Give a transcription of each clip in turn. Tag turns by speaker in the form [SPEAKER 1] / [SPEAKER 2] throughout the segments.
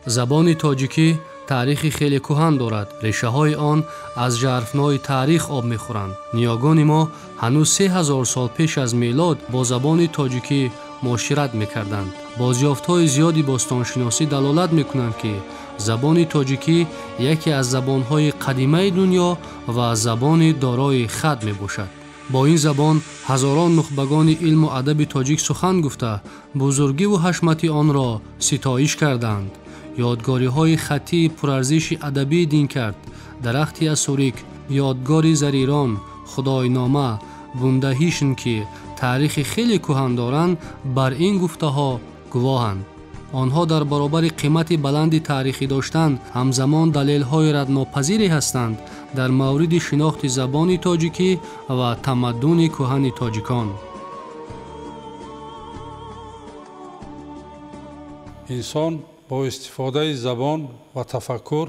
[SPEAKER 1] забони тоҷикӣ таърихи хеле кӯҳан дорад. решаҳои он аз жарфнои таърих об мехӯранд. ниёгони мо ҳанӯз 3000 сол пеш аз милод бо забони тоҷикӣ муошират мекарданд. бозёфтҳои зиёди бостоншиносӣ далолат мекунанд, ки забони тоҷикӣ яке аз забонҳои қадимаи дунё ва забони дорои хат мебошад. бо ин забон ҳазорон нухбагони илму адаби тоҷик сухан гуфта, бузургиву ҳашмати онро ситоиш карданд. ёдгориҳои хаттии пурарзиши адабии Динкард, дарахти асурик, ёдгори Зарирон, Худойнома, Бундахишн, ки таърихи хеле кӯҳан доранд, бар ин гуфтаҳо гувоҳанд. онҳо дар баробари қимати баланди таърихӣ доштан ҳамзамон далелҳои раднопазире ҳастанд дар мавриди шинохти забони тоҷикӣ ва тамаддуни кӯҳани тоҷикон.
[SPEAKER 2] инсон бо истифодаи забон ва тафаккур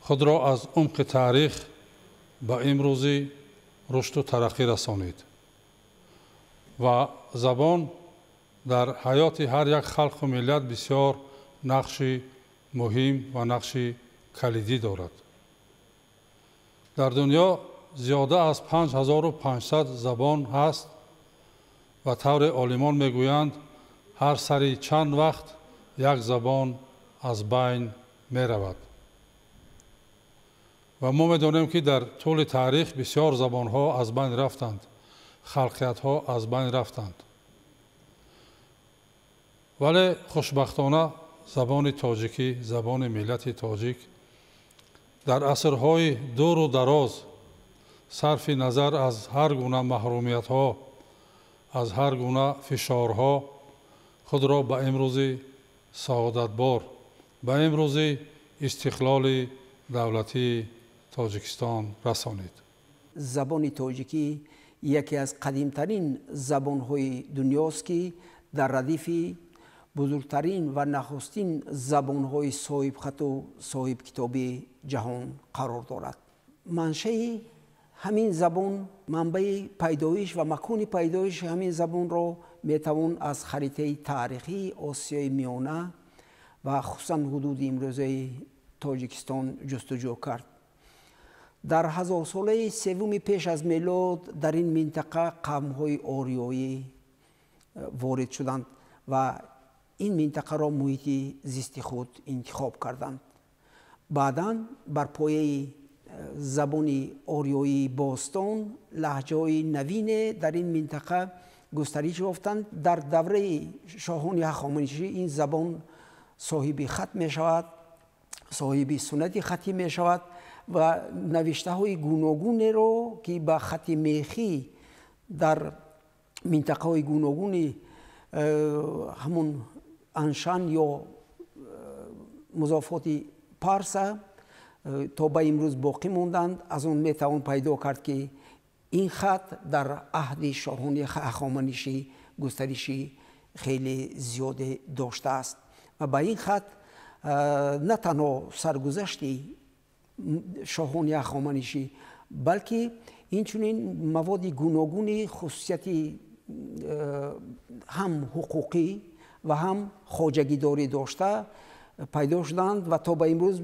[SPEAKER 2] худро аз умқи таърих ба имрӯзи рушду тараққӣ расонид ва забон дар ҳаёти ҳар як халқу миллат бисёр нақши муҳим ва нақши калидӣ дорад. дар дунё зиёда аз 5500 забон ҳаст ва тавре олимон мегӯянд, ҳар сари чанд вақт як забон аз байн меравад. ва мо медонем, ки дар тӯли таърих бисёр забонҳо аз байн рафтанд, халқиятҳо аз байн рафтанд. вале хушбахтона забони тоҷикӣ, забони миллати тоҷик дар асрҳои дуру дароз сарфи назар аз ҳар гуна маҳрумиятҳо, аз ҳар гуна фишорҳо худро ба имрӯзи саодатбор, ба имрӯзи истиқлоли давлатии тоҷикистон расонид.
[SPEAKER 3] забони тоҷикӣ яке аз қадимтарин забонҳои дунёст, ки дар радифи бузургтарин ва нахустин забонҳои соҳибхату соҳибкитоби ҷаҳон қарор дорад. маншаи ҳамин забон, манбаи пайдоиш ва макони пайдоиши ҳамин забонро метавон аз харитаи таърихии Осиёи Миёна ва хусусан ҳудуди имрӯзаи Тоҷикистон ҷустуҷӯ кард. дар ҳазорсолаи севуми пеш аз милод дар ин минтақа қавмҳои ориёӣ ворид шуданд ва ин минтақаро муҳити зисти худ интихоб карданд. баъдан бар пояи забони ориёии бостон лаҳҷаҳои навине дар ин минтақа густариш ёфтанд. дар давраи шоҳони ҳахоманишӣ ин забон соҳиби хат мешавад, соҳиби суннати хатӣ мешавад ва навиштаҳои гуногунеро, ки ба хати мехӣ дар минтақаҳои гуногуни ҳамун аншан ё музофоти парса то ба имрӯз боқӣ монданд. аз он метавон пайдо кард, ки ин хат дар аҳди шоҳони ҳахоманишӣ густариши хеле зиёде доштааст ва ба ин хат на танҳо саргузашти шоҳони ҳахоманишӣ, балки инчунин маводи гуногуни хусусияти ҳам ҳуқуқӣ ва ҳам хоҷагидорӣ дошта пайдо шуданд ва то ба имрӯз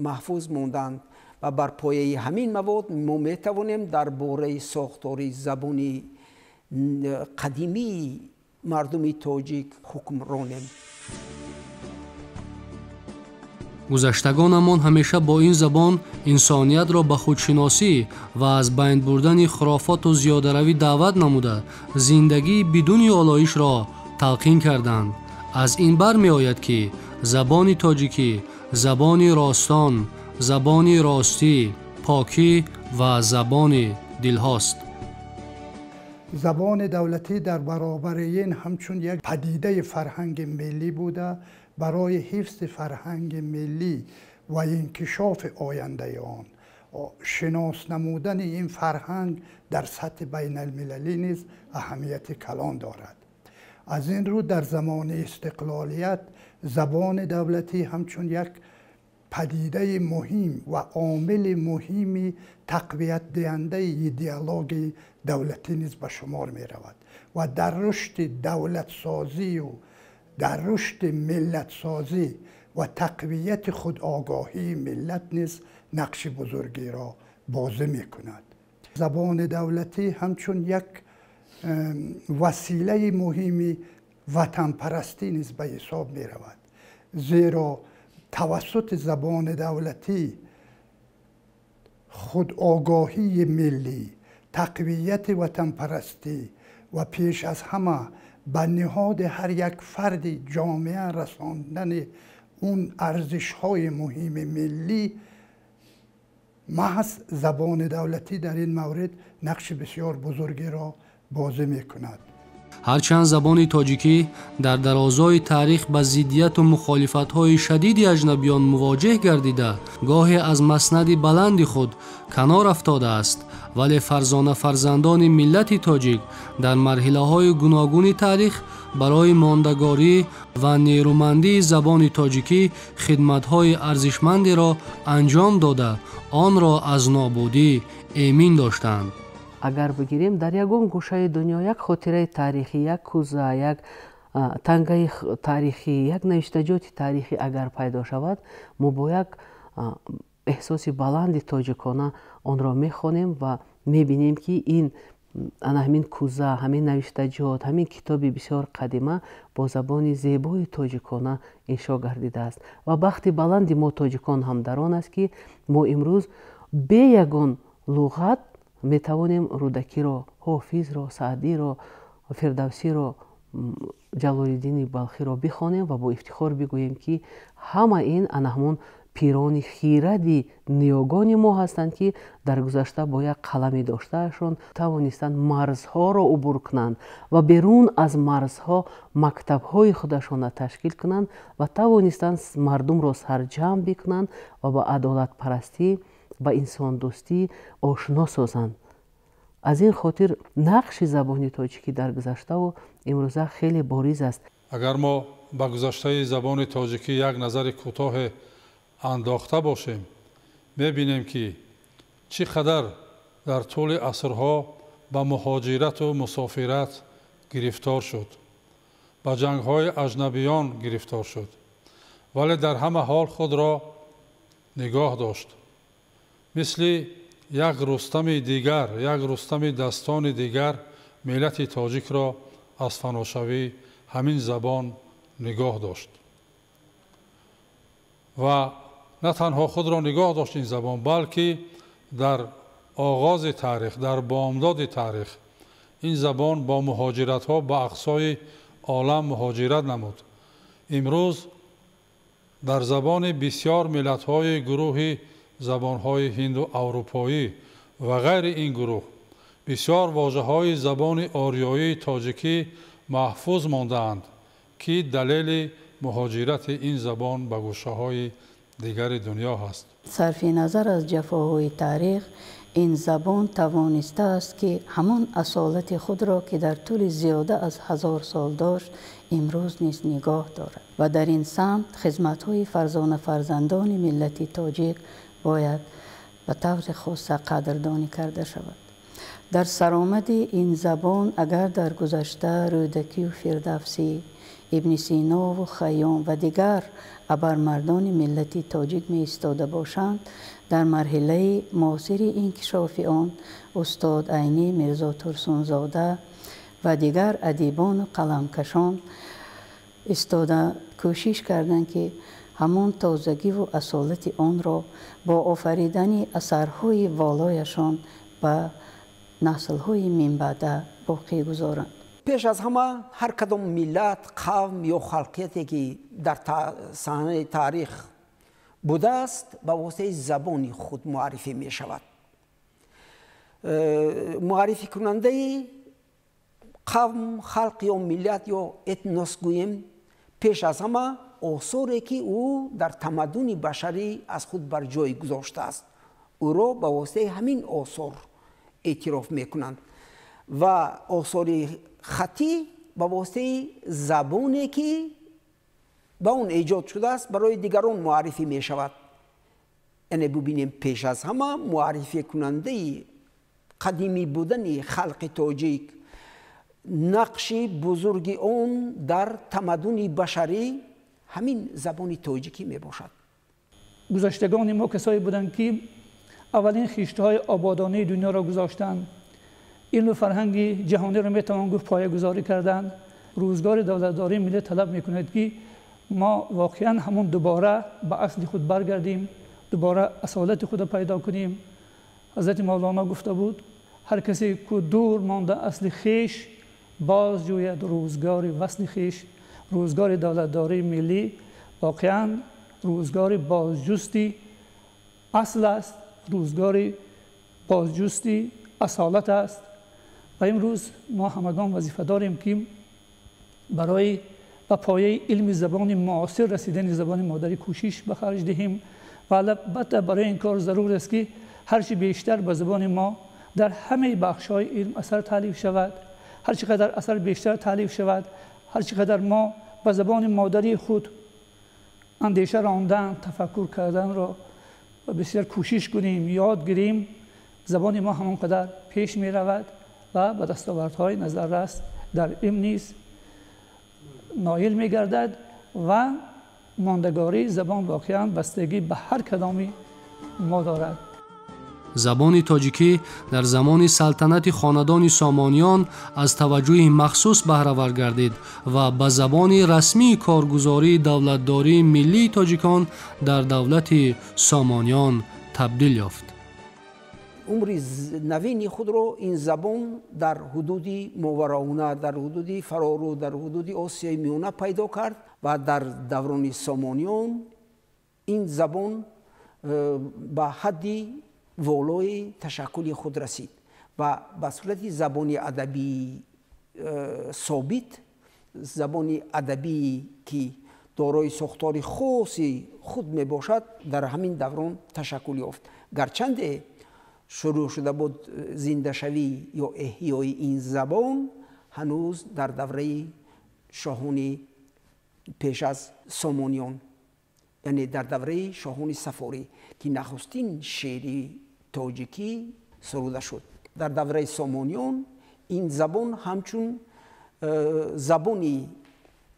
[SPEAKER 3] маҳфуз монданд. ва бар пояи ҳамин мавод мо метавонем дар бораи сохтори забони қадимии мардуми тоҷик ҳукм ронем.
[SPEAKER 1] гузаштагонамон ҳамеша бо ин забон инсониятро ба худшиносӣ ва аз байн бурдани хурофоту зиёдаравӣ даъват намуда, зиндагии бидуни олоишро талқин карданд. аз ин бармеояд, ки забони тоҷикӣ забони ростон, забони ростӣ, покӣ ва забони дилҳост.
[SPEAKER 4] забони давлатӣ дар баробари ин ҳамчун як падидаи фарҳанги миллӣ буда, барои ҳифзи фарҳанги миллӣ ва инкишофи ояндаи он, шинос намудани ин фарҳанг дар сатҳи байналмилалӣ низ аҳамияти калон дорад. аз ин рӯ дар замони истиқлолият забони давлатӣ ҳамчун як падидаи муҳим ва омили муҳими тақвиятдиҳандаи идеологияи давлатӣ низ ба шумор меравад ва дар рушди давлатсозию дар рушди миллатсозӣ و تقویت خودآگاهی ملت نیز نقش بزرگی را بازی می کند. زبان دولتی همچون یک وسیله مهمی وطن پرستی نیز به حساب می رود، زیرا توسط زبان دولتی خودآگاهی ملی، تقویت وطن پرستی و پیش از همه به نهاد هر یک فرد جامعه رساندن اون ارزش‌های مهم ملی، محض زبان دولتی در این مورد نقش بسیار بزرگی را بازی می کند.
[SPEAKER 1] هرچند زبان تاجیکی در درازای تاریخ با ضدیت و مخالفت‌های شدید اجنبیان مواجه گردیده، گاهی از مسند بلند خود کنار افتاده است، ولی فرزندان ملت تاجیک در مرحله‌های گوناگون تاریخ برای ماندگاری و نیرومندی زبان تاجیکی خدمت‌های ارزشمندی را انجام داده، آن را از نابودی ایمن داشتند.
[SPEAKER 5] اگر بگیریم در یگان گوشه دنیا یک خاطره تاریخی، یک کوزه، یک تنگه تاریخی، یک نوشتجات تاریخی اگر پیدا شود، ما با یک احساس بلند تاجیکانه آن را میخوانیم و میبینیم که این همین کوزه، همین نوشتجات، همین کتابی بسیار قدیمه با زبان زیبای تاجیکانه انشا گردیده است و بخت بلندی ما تاجیکان هم در آن است که ما امروز به یگان لغت میتوانیم رودکی را، حافظ را، سعدی را، فردوسی را، جلال‌الدین بلخی را بخوانیم و با افتخار بگوییم که همه این همون پیران خیردی نیاگان ما هستند که در گذشته با یک قلمی داشتهشان توانستند مرزها را عبور کنند و بیرون از مرزها مکتب‌های خودشان را تشکیل کنند و توانستند مردم را سرجمع بکنند و با عدالت پرستی و انسان دوستی آشنا سازند. از این خاطر نقش زبان تاجیکی در گذشته و امروزه خیلی باریز است.
[SPEAKER 2] اگر ما به گذشته زبان تاجیکی یک نظر کوتاه انداخته باشیم، می‌بینیم که چقدر در طول عصرها به مهاجرت و مسافرت گرفتار شد، به جنگ‌های اجنبیان گرفتار شد، ولی در همه حال خود را نگاه داشت. مثل یک رستم دیگر، یک رستم دستان دیگر، ملت تاجیک را از فناشوی همین زبان نگاه داشت و نه تنها خود را نگاه داشت این زبان، بلکه در آغاز تاریخ، در بامداد تاریخ، این زبان با مهاجرت ها به اقصای عالم مهاجرت نمود. امروز در زبان بسیار ملت های گروه زبان های هند و اروپایی و غیر این گروه بسیار واژه های زبان آریایی تاجیکی محفوظ مانده اند که دلیل مهاجرت این زبان به گوشه های دیگر دنیا هست.
[SPEAKER 6] صرف نظر از جفاهای تاریخ، این زبان توانسته است که همان اصالت خود را که در طول زیاده از 1000 سال داشت امروز نیز نگاه دارد و در این سمت خدمت‌های فرزندان ملت تاجیک باید به طور خاص قدردانی کرده شود. در سرآمد این زبان اگر در گذشته رودکی و فردوسی، ابن سینا و خیام و دیگر ابرمردان ملت تاجیک می ایستاده باشند، در مرحله معاصر انکشاف آن استاد عینی، میرزا ترسونزاده و دیگر ادیبان و قلمکشان ایستاده کوشش کردند که همان تازگی و اصالت آن را با آفریدن اثرهای والایشان به نسل‌های من بعد باقی گذارند.
[SPEAKER 3] پیش از همه هر کدام ملت، قوم یا خلقیتی که در صحنه تاریخ بوده است به واسطه زبان خود معرفی می شود. معرفی کننده قوم، خلق یا ملت یا اتنوس گوییم، پیش از همه آثاری که او در تمدن بشری از خود بر جای گذاشته است او را به واسطه همین آثار اعتراف میکنند و آثار خطی به واسطه زبانی که با اون ایجاد شده است برای دیگران معرفی می شود. یعنی ببینیم پیش از همه معرفی کننده قدیمی بودن خلق تاجیک، نقش بزرگی اون در تمدن بشری همین زبان تاجیکی می باشد.
[SPEAKER 7] گذشتگان ما کسایی بودند که اولین خیشتهای آبادانه دنیا را گذاشتند. علم و فرهنگ جهانی را میتوان گفت پایه گذاری کردند. روزگار دولتداری ملی طلب میکند که ما واقعا همون دوباره به اصل خود برگردیم، دوباره اصالت خود پیدا کنیم. حضرت مولانا گفته بود هر کسی که دور مانده اصل خیش باز جوید روزگار وصل خیش. روزگار دولتداری ملی واقعا روزگار بازجستی اصل است، روزگار بازجستی اصالت است. و امروز ما همگان وظیفه داریم که برای به پایه علم زبان معاصر رسیدن زبان مادری کوشش به خرج دهیم و البته برای این کار ضرور است که هرچی بیشتر به زبان ما در همه بخش‌های علم اثر تالیف شود، هر چقدر اثر بیشتر تالیف شود، هر چقدر ما به زبان مادری خود اندیشه راندن، تفکر کردن را بسیار کوشش کنیم، یاد گیریم، زبان ما همانقدر پیش می رود و به دستاوردهای نظررس در علم نیز نائل می گردد و ماندگاری زبان واقعا بستگی به هر کدامی ما دارد.
[SPEAKER 1] زبان تاجیکی در زمان سلطنت خاندان سامانیان از توجه مخصوص بهره‌ور گردید و به زبان رسمی کارگزاری دولتداری ملی تاجیکان در دولت سامانیان تبدیل یافت.
[SPEAKER 3] عمر نوین خود را این زبان در حدود ماوراءالنهر، در حدود فرارو، در حدود آسیای میانه پیدا کرد و در دوران سامانیان این زبان به حدی والای تشکل خود رسید و به صورت زبان ادبی ثابت، زبان ادبی که دارای ساختار خاصی خود می باشد در همین دوران تشکل یافت. گرچند شروع شده بود زنده شوی یا احیای این زبان هنوز در دوره شاهان پیش از سامانیان، یعنی در دوره شاهان صفاری که نخستین شعر تاجیکی سروده شد. در دوره سامانیان این زبان همچون زبانی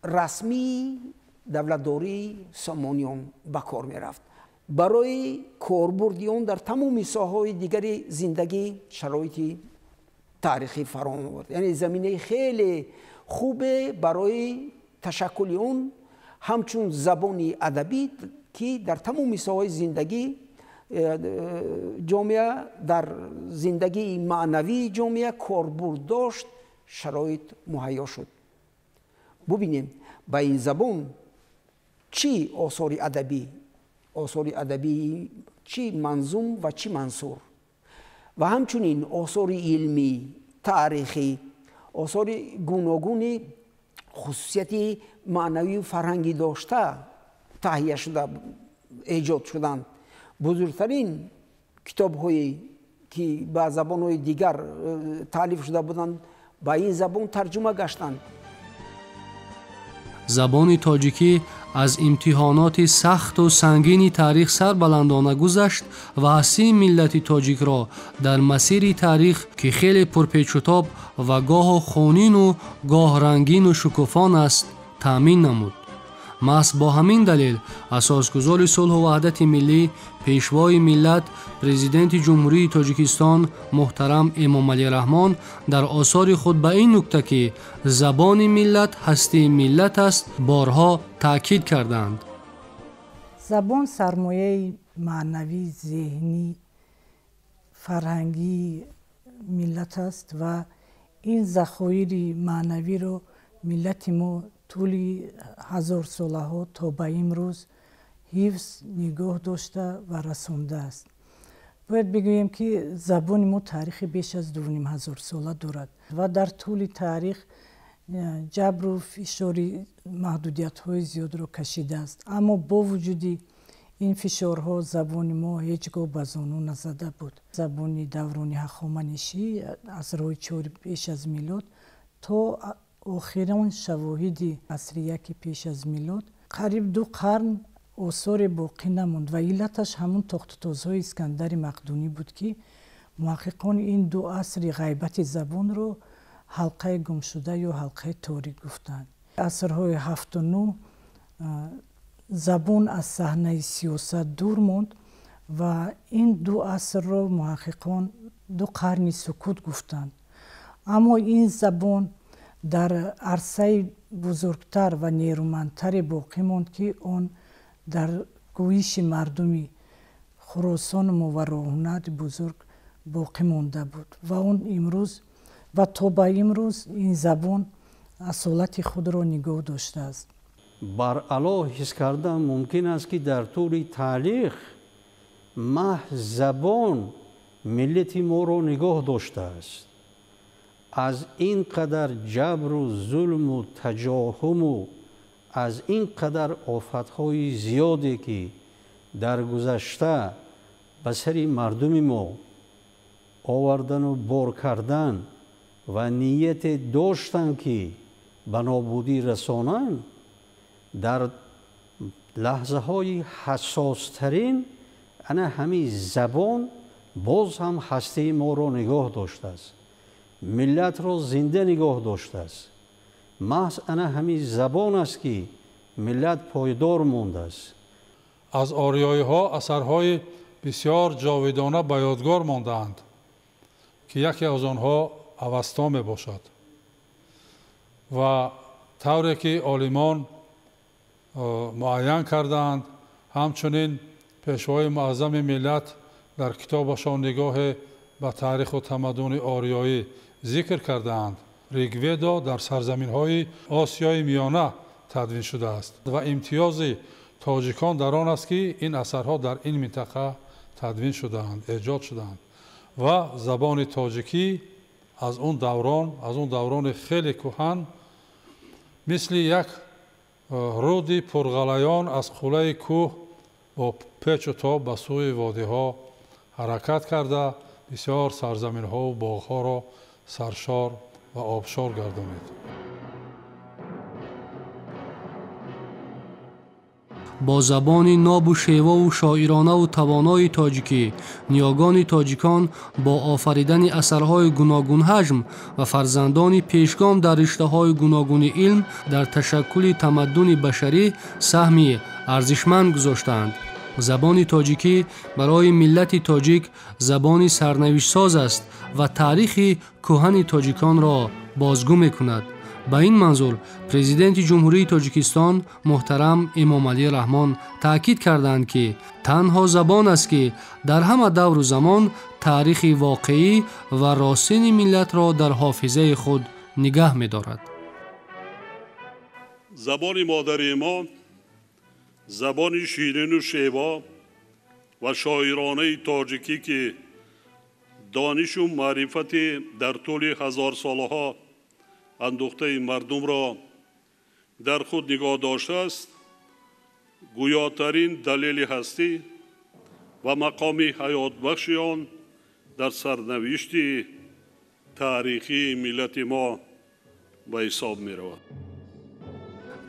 [SPEAKER 3] رسمی دولتداری سامانیان به کار می رفت. برای کاربردیان در تمام ساحه‌های دیگر زندگی شرایط تاریخی فراهم آورد، یعنی زمینه خیلی خوبه برای تشکل اون همچون زبانی ادبی که در تمام ساحه‌های زندگی جامعه، در زندگی معنوی جامعه کاربرد داشت، شرایط مهیا شد. ببینیم با این زبان چی آثار ادبی چی منظوم و چی منثور و همچنین آثار علمی، تاریخی، آثار گوناگون خصوصیت معنوی و فرهنگی داشته تهیه شده، ایجاد شدند. بزرگترین کتاب‌هایی که به زبان‌های دیگر تالیف شده بودند با این زبان ترجمه گشتند.
[SPEAKER 1] زبان تاجیکی از امتحانات سخت و سنگین تاریخ سربلندانه گذشت و هستی ملت تاجیک را در مسیر تاریخ که خیلی پرپیچ و تاب و گاه خونین و گاه رنگین و شکوفان است تأمین نمود. محض با همین دلیل اساسگزار صلح و وحدت ملی، پیشوای ملت، پرزیدنت جمهوری تاجیکستان محترم امام علی رحمان در آثار خود به این نکته که زبان ملت هستی ملت است بارها تأکید کردند.
[SPEAKER 8] زبان سرمایه معنوی، ذهنی، فرهنگی ملت است و این ذخایر معنوی رو ملت ما طول هزار ساله ها تا به امروز حفظ نگاه داشته و رسانده است. باید بگوییم که زبان ما تاریخ بیش از 2500 ساله دارد و در طول تاریخ جبر و فشار محدودیت های زیاد را کشیده است، اما با وجود این فشارها زبان ما هیچگاه به زانو نزده بود. زبان دوران هخامنشی از راه 4 پیش از میلاد تا آخرین شواهد عصر 1 پیش از میلاد قریب 2 قرن آثار باقی نماند و علتش همون تاخت‌وتازهای اسکندر مقدونی بود که محققان این 2 عصر غیبت زبان رو حلقه گم شده یا حلقه تاریک گفتند. عصرهای 7 و 9 زبان از صحنه سیاست دور موند و این دو عصر را محققان دو قرن سکوت گفتند. اما این زبان در عرصه بزرگتر و نیرومندتر باقی ماند که آن در گویش مردمی خراسان ما و راهنورد بزرگ باقی مانده بود و اون امروز و تا به امروز این زبان اصالت خود را نگاه داشته است.
[SPEAKER 9] بر علا حس کردن ممکن است که در طول تاریخ محض زبان ملت ما را نگاه داشته است. از این قدر جبر و ظلم و تجاهم و از این قدر آفتهای زیادی که در گذشته به سر مردم ما آوردن و بار کردن و نیت داشتن که به نابودی رسانند، در لحظه های حساس ترین همین زبان باز هم هسته ما را نگاه داشته است، ملت را زنده نگاه داشته است. محض همین زبان است که ملت پایدار مانده است.
[SPEAKER 2] از آریایی ها اثرهای بسیار جاودانه به یادگار مانده‌اند که یکی از آنها اوستا می باشد و طوری که عالمان معین کردند، همچنین پیشوای معظم ملت در کتابشان نگاه به تاریخ و تمدن آریایی ذکر کردند. ریگویدا در سرزمین های آسیای میانه تدوین شده است و امتیاز تاجیکان در آن است که این اثرها در این منطقه تدوین شدند، ایجاد شدند و زبان تاجیکی از اون دوران خیلی کهن مثل یک رودی پرغلیان از قله کوه با پیچ و تاب به سوی وادی ها حرکت کرده بسیار سرزمین ها و باغ ها را سرشار و آبشار گردانید.
[SPEAKER 1] با زبانی ناب و شیوا و شاعرانه و توانای تاجیکی، نیاگان تاجیکان با آفریدن اثرهای گوناگون حجم و فرزندان پیشگام در رشته‌های گوناگون علم در تشکل تمدن بشری سهمی ارزشمند گذاشتند. زبان تاجیکی برای ملت تاجیک زبانی سرنوشت ساز است و تاریخ کهن تاجیکان را بازگو می‌کند. با این منظور پرزیدنت جمهوری تاجیکستان محترم امام علی رحمان تاکید کردند که تنها زبان است که در همه دور و زمان تاریخ واقعی و راسخ ملت را در حافظه خود نگه می‌دارد.
[SPEAKER 10] زبان مادری ما زبان شیرین و شیوا و شاعرانه تاجیکی که دانش و معرفت در طول هزار سالها اندوخته مردم را در خود نگاه داشته است، گویاترین دلیل هستی و مقام حیات بخش آن در سرنوشت تاریخی ملت ما به حساب می رود.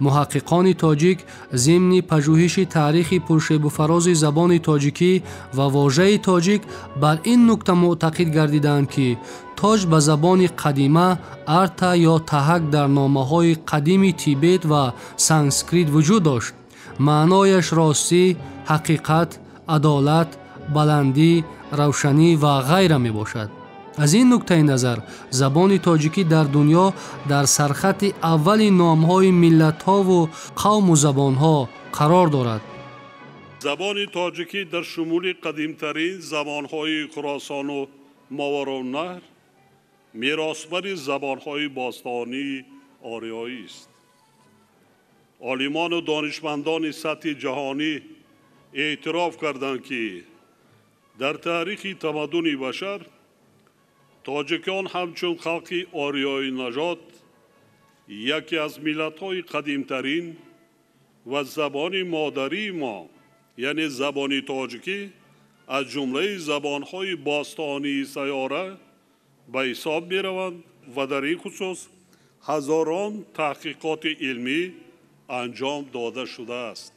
[SPEAKER 1] محققان تاجیک ضمن پژوهش تاریخ پرشیب و فراز زبان تاجیکی و واژه تاجیک بر این نکته معتقد گردیدند که تاج به زبان قدیمه ارتا یا تهک در نامه‌های قدیم تیبت و سانسکریت وجود داشت. معنایش راستی، حقیقت، عدالت، بلندی، روشنی و غیره می باشد. از این نکته نظر زبان تاجیکی در دنیا در سرخط اول نام‌های ملت‌ها و قوم و زبان‌ها قرار دارد.
[SPEAKER 10] زبان تاجیکی در شمول قدیمترین زبان‌های خراسان و ماوراءالنهر میراثبر زبان‌های باستانی آریایی است. عالمان و دانشمندان سطح جهانی اعتراف کردند که در تاریخ تمدن بشر تاجیکان همچون خلق آریایی نژاد یکی از ملت‌های قدیمترین و زبان مادری ما یعنی زبان تاجیکی از جمله زبان‌های باستانی سیاره به حساب می‌روند و در این خصوص هزاران تحقیقات علمی انجام داده شده است.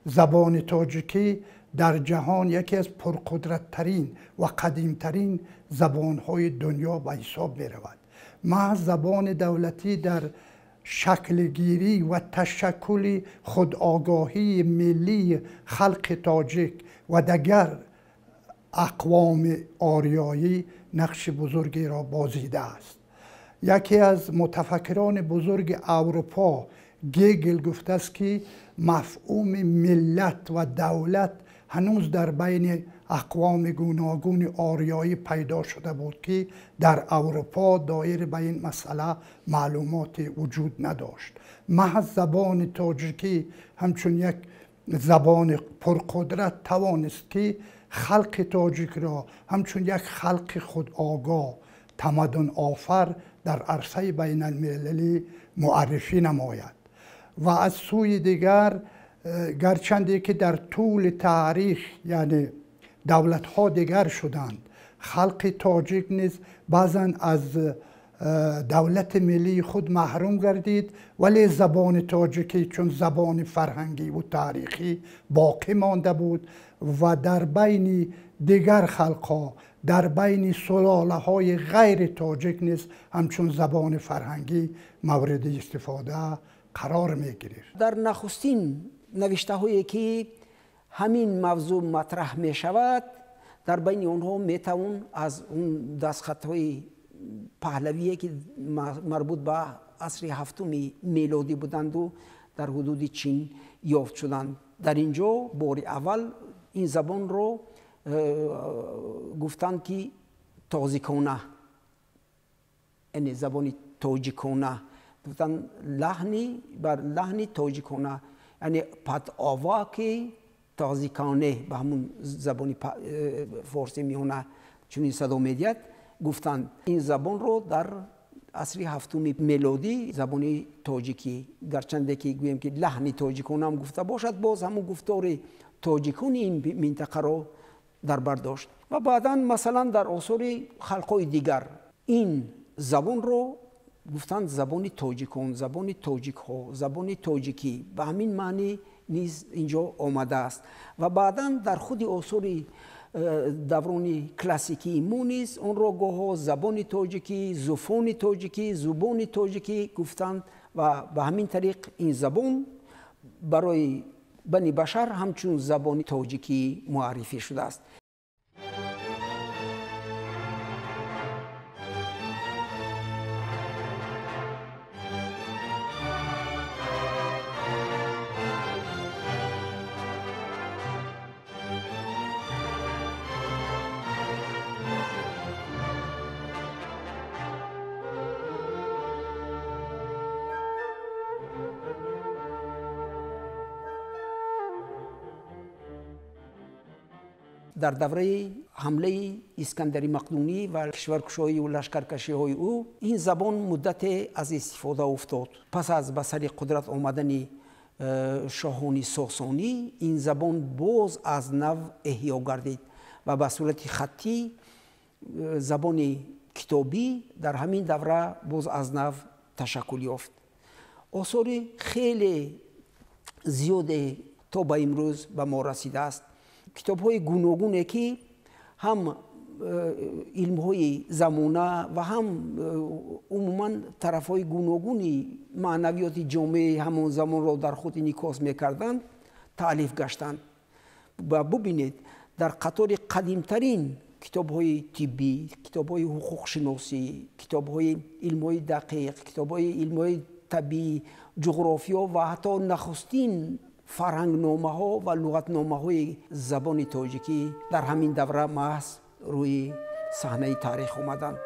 [SPEAKER 4] زبان تاجیکی در جهان یکی از پرقدرت‌ترین و قدیمترین زبان‌های دنیا به حساب می‌رود. محض زبان دولتی در شکلگیری و تشکل خودآگاهی ملی خلق تاجیک و دیگر اقوام آریایی نقش بزرگی را بازیده است. یکی از متفکران بزرگ اروپا گیگل گفته است که مفهوم ملت و دولت هنوز در بین اقوام گوناگون آریایی پیدا شده بود که در اروپا دایر به این مسئله معلومات وجود نداشت. محض زبان تاجیکی همچون یک زبان پرقدرت توانست که خلق تاجیک را همچون یک خلق خودآگاه تمدن آفر در عرصه بین المللی معرفی نماید. و از سوی دیگر گرچند که در طول تاریخ یعنی دولت ها دیگر شدند، خلق تاجیک نیز بعضا از دولت ملی خود محروم گردید، ولی زبان تاجیکی چون زبان فرهنگی و تاریخی باقی مانده بود و در بین دیگر خلقها، در بین سلاله های غیر تاجیک نیز همچون زبان فرهنگی مورد استفاده قرار می گرفت.
[SPEAKER 3] در نخستین نوشته هایی که همین موضوع مطرح می شود، در بین اونها می توان از اون دستخط های پهلویه که مربوط به عصر هفتم میلادی بودند و در حدود چین یافت شدند. در اینجا بار اول این زبان رو گفتند که تازیکانه، یعنی زبان تاجیکانه، گفتند لحنی بر لحنی تاجیکانه، یعنی پد آوا که تازیکانه به همون زبان فارسی میونه چون این صدا میدید. گفتند این زبان رو در عصر هفتم میلادی زبان تاجیکی، گرچنده که گویم که لحن تاجیکانه هم گفته باشد، باز همون گفتار تاجیکون این منطقه رو در بر داشت. و بعدا مثلا در آثار خلقای دیگر این زبان رو گفتند زبان تاجیکون، زبان تاجیک ها، زبان تاجیکی، به همین معنی نیز اینجا آمده است. و بعدا در خود آثار دوران کلاسیکی مونیز اون رو گوها زبان تاجیکی، زفان تاجیکی، زبان تاجیکی گفتند و به همین طریق این زبان برای بنی بشر همچون زبان تاجیکی معرفی شده است. در دوره حمله اسکندر مقدونی و کشورکشایی و لشکرکشی های او این زبان مدت از استفاده افتاد. پس از به سر قدرت آمدن شاهان ساسانی این زبان باز از نو احیا گردید و به صورت خطی زبان کتابی در همین دوره باز از نو تشکل یافت. آثار خیلی زیاد تا به امروز به ما رسیده است. کتاب های گوناگونه که هم علم های زمانه و هم عموما طرف های گوناگونی معنویات جامعه همون زمان را در خود انعکاس میکردند تألیف گشتند. و ببینید در قطار قدیمترین کتاب های طبی، کتاب های حقوق شناسی، کتاب های علم های دقیق، کتاب های علم های طبی، جغرافیا و حتی نخستین فرهنگنامه ها و لغتنامه های زبان تاجیکی در همین دوره محض روی صحنه تاریخ آمدند.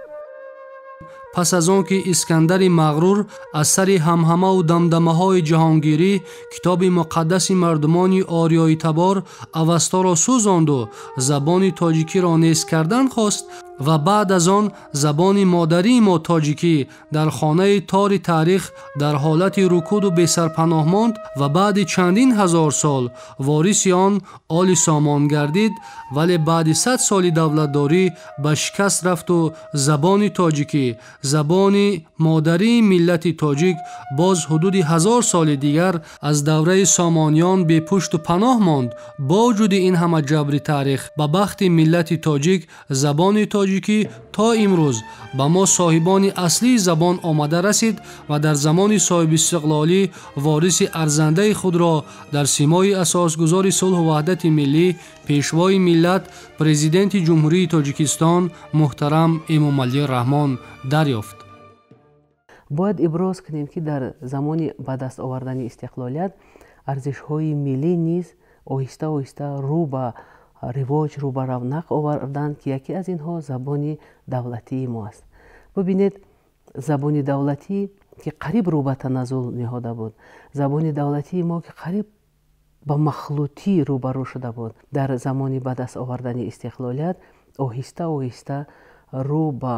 [SPEAKER 1] پس از آن که اسکندر مغرور از سر همهمه و دمدمه های جهانگیری کتاب مقدس مردمان آریایی تبار اوستا را سوزاند و زبان تاجیکی را نیست کردن خواست و بعد از آن زبان مادری ما تاجیکی در خانه تار تاریخ در حالت رکود و بسرپناه ماند و بعد چندین هزار سال وارث آن آل سامان گردید، ولی بعد 100 سال دولتداری به شکست رفت و زبان تاجیکی، زبان مادری ملت تاجیک، باز حدود 1000 سال دیگر از دوره سامانیان به پشت و پناه ماند. با وجود این همه جبر تاریخ به بخت ملت تاجیک زبان تاجیک тоҷикӣ то имрӯз ба мо соҳибони аслии забон омада расид ва дар замони соҳибистиқлолӣ вориси арзандаи худро дар симои асосгузори сулҳу ваҳдати миллӣ пешвои миллат президенти ҷумҳурии Тоҷикистон муҳтарам Эмомалӣ Раҳмон дарёфт.
[SPEAKER 5] бояд иброз кунем ки дар замони ба даст овардани истиқлолият арзишҳои миллӣ низ оҳиста оҳиста рӯ ба ривоҷ, рӯ ба равнақ оварданд ки яке аз инҳо забони давлатии мо аст. бубинед, забони давлатӣ ки қариб рӯ ба таназзул ниҳода буд, забони давлатии мо ки қариб ба махлутӣ рӯбарӯ шуда буд, дар замони ба даст овардани истиқлолият оҳиста оҳиста рӯ ба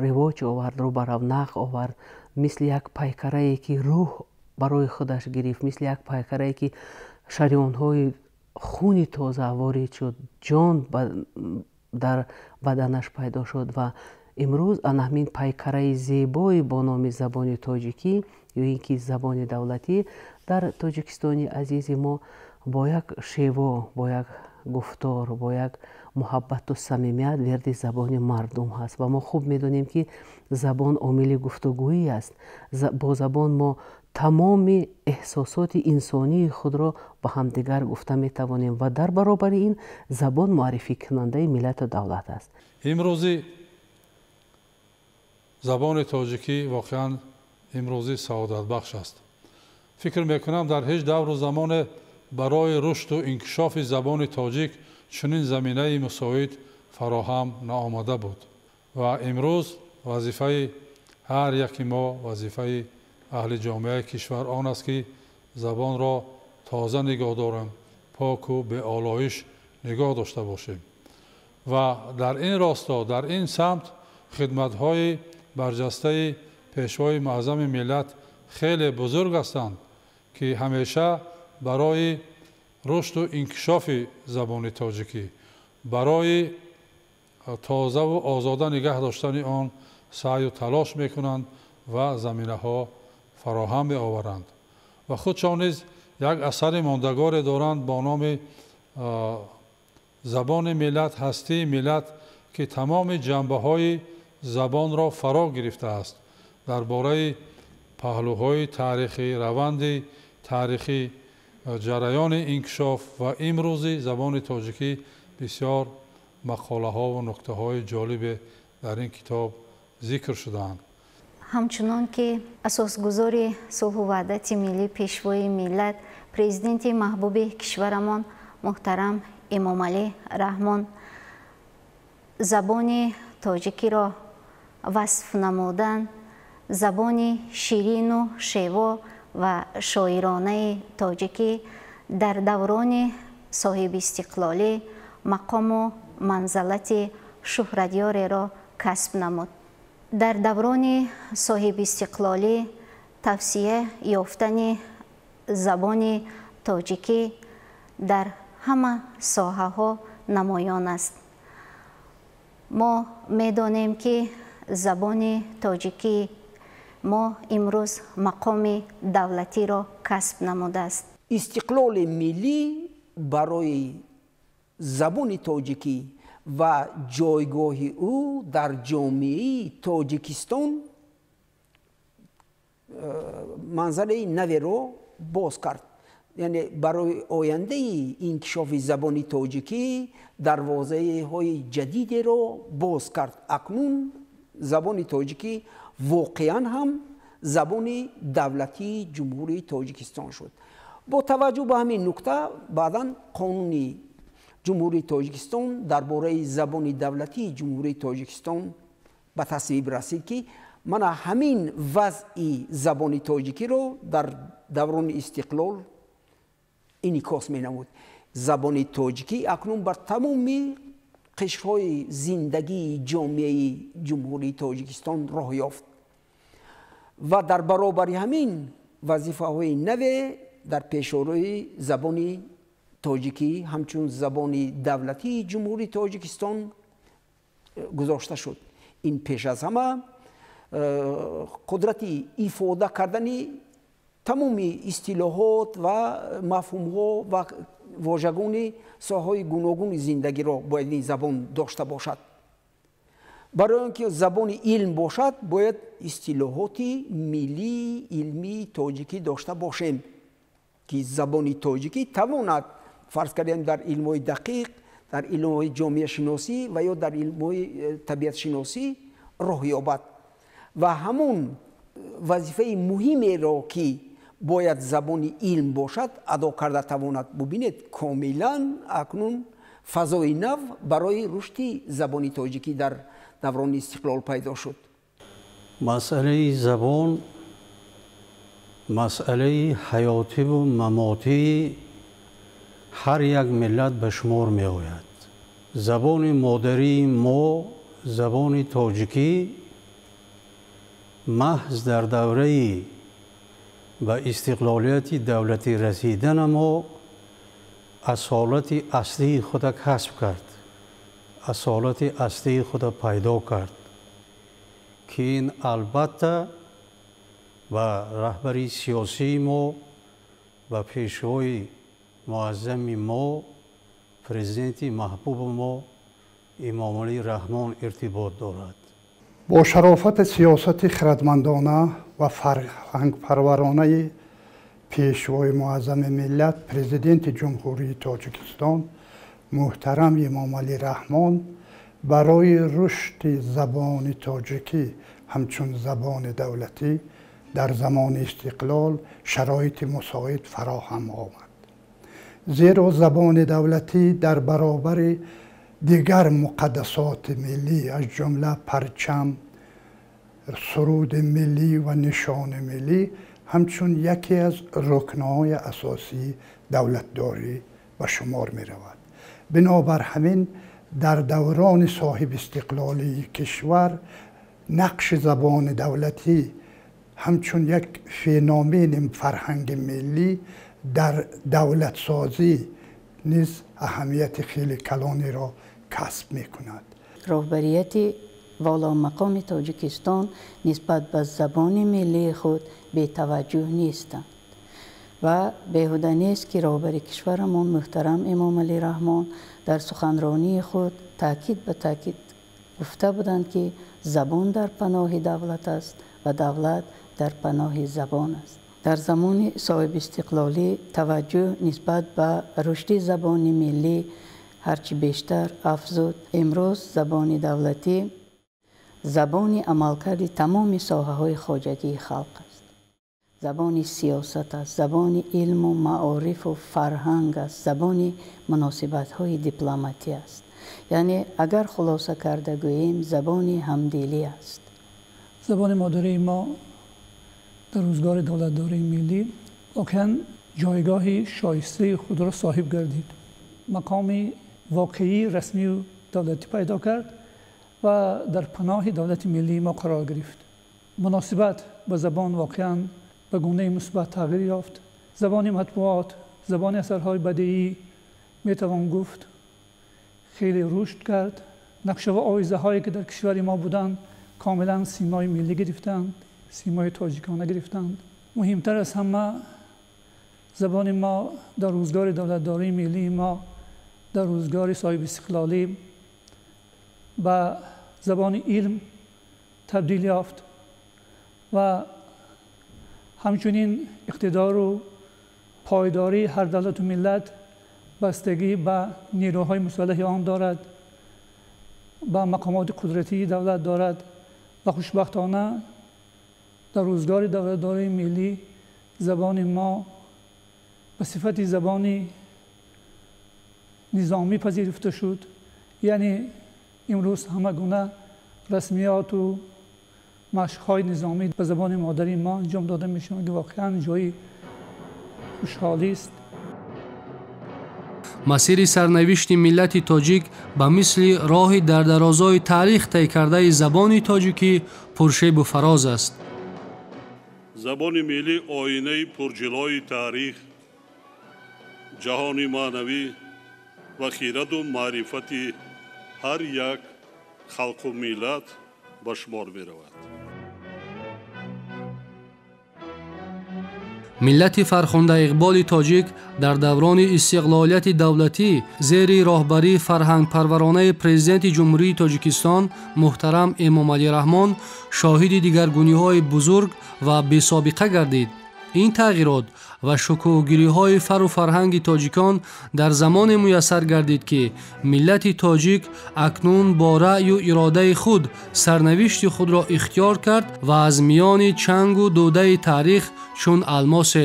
[SPEAKER 5] ривоҷ овард, рӯ ба равнақ овард, мисли як пайкарае ки рӯҳ барои худаш гирифт, мисли як пайкарае ки шарёнҳои хуни тоза ворид шуд, ҷон дар баданаш пайдо шуд ва имрӯз ана ҳамин пайкараи зебои бо номи забони тоҷикӣ ё ин ки забони давлатӣ дар Тоҷикистони азизи мо бо як шево, бо як гуфтор, бо як муҳаббату самимият верди забони мардум ҳаст ва мо хуб медонем ки забон омили гуфтугӯӣ аст. Бо забон мо тамоми эҳсосоти инсонии худро ба ҳамдигар гуфта метавонем ва дар баробари ин забон муаррификунандаи миллату давлат аст.
[SPEAKER 2] имрӯзи забони тоҷикӣ воқеан имрӯзи саодатбахш аст. фикр мекунам дар ҳеҷ давру замоне барои рушду инкишофи забони тоҷик чунин заминаи мусоид фароҳам наомада буд ва имрӯз вазифаи ҳар яки мо, вазифаи аҳли ҷомеаи кишвар он аст ки забонро тоза нигоҳ дорем, поку беолоиш нигоҳ дошта бошем ва дар ин росто, дар ин самт хидматҳои барҷастаи пешвои маъзами миллат хеле бузург ҳастанд ки ҳамеша барои рушду инкишофи забони тоҷикӣ, барои тозаву озода нигоҳ доштани он саъю талош мекунанд ва заминаҳо фароҳам меоваранд ва худшон низ як асари мондагоре доранд бо номи забони миллат, ҳастии миллат ки тамоми ҷанбаҳои забонро фаро гирифтааст. дар бораи паҳлӯҳои таърихӣ, раванди таърихӣ, ҷараёни инкишоф ва имрӯзи забони тоҷикӣ бисёр мақолаҳо ва нуктаҳои ҷолибе дар ин китоб зикр шудаанд.
[SPEAKER 11] ҳамчунон ки асосгузори сулҳу ваҳдати миллӣ, пешвои миллат, президенти маҳбуби кишварамон муҳтарам Эмомалӣ Раҳмон забони тоҷикиро васф намуданд, забони ширину шево ва шоиронаи тоҷикӣ дар даврони соҳибистиқлолӣ мақому манзалати шӯҳратёреро касб намуд. дар даврони соҳибистиқлолӣ тавсия ёфтани забони тоҷикӣ дар ҳама соҳаҳо намоён аст. мо медонем ки забони тоҷикӣ мо имрӯз мақоми давлатиро касб намудааст.
[SPEAKER 3] истиқлоли миллӣ барои забони тоҷикӣ ва ҷойгоҳи ӯ дар ҷомеаи Тоҷикистон манзараи наверо боз кард. яъне барои ояндаи инкишофи забони тоҷикӣ дарвозаҳои ҷадидеро боз кард. акнун забони тоҷикӣ воқеан ҳам забони давлатии ҷумҳурии Тоҷикистон шуд. бо таваҷҷӯҳ ба ҳамин нукта баъдан қонуни ҷумҳурии Тоҷикистон дар бораи забони давлатии ҷумҳурии Тоҷикистон ба тасвиб расид ки мана ҳамин вазъи забони тоҷикиро дар даврони истиқлол инъикос менамуд. забони тоҷикӣ акнун бар тамоми қишрҳои зиндагии ҷомеаи ҷумҳурии Тоҷикистон роҳ ёфт ва дар баробари ҳамин вазифаҳои наве дар пешорӯи забони тоҷикӣ ҳамчун забони давлатии ҷумҳурии Тоҷикистон гузошта шуд. ин пеш аз ҳама қудрати ифода кардани тамоми истилоҳот ва мафҳумҳо ва вожагони соҳаҳои гуногуни зиндагиро бояд ин забон дошта бошад. برای اینکه زبان علم باشد باید اصطلاحات ملی علمی تاجیکی داشته باشیم که زبان تاجیکی تواند فرض کردیم در علم‌های دقیق، در علم‌های جامعه شناسی و یا در علم‌های طبیعت شناسی راه یابد و همون وظیفه مهمی را که باید زبان علم باشد ادا کرده تواند. ببینید کاملا اکنون فضای نو برای رشد زبان تاجیکی در دوران استقلال پیدا شد.
[SPEAKER 9] مسئله زبان مسئله حیاتی و مماتی هر یک ملت به شمار می آید. زبان مادری ما زبان تاجیکی محض در دوره به استقلالیت دولتی رسیدن ما اصالت اصلی خود کسب کرد، اصالت اصلی خود پیدا کرد که این البته و رهبری سیاسی ما و پیشوای معظم ما پرزیدنت محبوب ما امام علی رحمان ارتباط دارد.
[SPEAKER 4] با شرافت سیاست خردمندانه و فرهنگ پرورانه پیشوای معظم ملت پرزیدنت جمهوری تاجیکستان محترم امام علی رحمان برای رشد زبان تاجیکی همچون زبان دولتی در زمان استقلال شرایط مساعد فراهم آمد. زیرا زبان دولتی در برابر دیگر مقدسات ملی از جمله پرچم، سرود ملی و نشان ملی همچون یکی از رکنهای اساسی دولتداری به شمار می رود. بنابر همین در دوران صاحب استقلالی کشور نقش زبان دولتی همچون یک فنومن فرهنگ ملی در دولت سازی نیز اهمیت خیلی کلانی را کسب می کند.
[SPEAKER 6] رهبریت والا مقام تاجیکستان نسبت به زبان ملی خود بی توجه نیستند و بیهوده نیست که رهبر کشورمان محترم امام علی رحمان در سخنرانی خود تاکید به تاکید گفته بودند که زبان در پناه دولت است و دولت در پناه زبان است. در زمان صاحب استقلالی توجه نسبت به رشد زبان ملی هرچی بیشتر افزود. امروز زبان دولتی زبان عملکرد تمام ساحه‌های خواجگی خلق است. زبان سیاست است، زبان علم و معارف و فرهنگ است، زبان مناسبت‌های دیپلماتی است. یعنی اگر خلاصه کرده گوییم زبان همدلی است.
[SPEAKER 7] زبان مادری ما در روزگار دولتداری ملی واقعا جایگاه شایسته خود را صاحب گردید. مقام واقعی رسمی و دولتی پیدا کرد و در پناه دولت ملی ما قرار گرفت. مناسبت با زبان واقعا به گونه مثبت تغییر یافت. زبان مطبوعات، زبان اثرهای بدیعی میتوان گفت خیلی رشد کرد. نقشه و آیزه هایی که در کشور ما بودند کاملا سیمای ملی گرفتند، سیمای تاجیکانه گرفتند. مهمتر از همه زبان ما در روزگار دولتداری ملی ما در روزگار صاحب استقلالی به زبان علم تبدیل یافت و همچنین اقتدار و پایداری هر دولت و ملت بستگی به نیروهای مسلح آن دارد، به مقامات قدرتی دولت دارد و خوشبختانه در روزگار دولتداری ملی زبان ما به صفت زبانی نظامی پذیرفته شد. یعنی امروز همه گونه رسمیات و مشق‌های نظامی به زبان مادری ما انجام داده می‌شود که واقعاً جای خوشحالی است.
[SPEAKER 1] مسیر سرنوشت ملت تاجیک به مثل راه در درازای تاریخ طی کرده زبان تاجیکی پرشیب و فراز است.
[SPEAKER 10] زبان ملی آینه پرجلوی تاریخ، جهانی معنوی و خیرت و معرفت هر یک خلق و ملت به شمار می رود.
[SPEAKER 1] ملت فرخنده اقبال تاجیک در دوران استقلالیت دولتی زیر راهبری فرهنگ پرورانه پرزیدنت جمهوری تاجیکستان محترم امامعلی رحمان شاهد دیگرگونی‌های بزرگ و بی‌سابقه گردید. این تغییرات و شکوهگیری‌های فر و فرهنگ تاجیکان در زمان میسر گردید که ملت تاجیک اکنون با رأی و اراده خود سرنوشت خود را اختیار کرد و از میان چنگ و دوده تاریخ چون الماس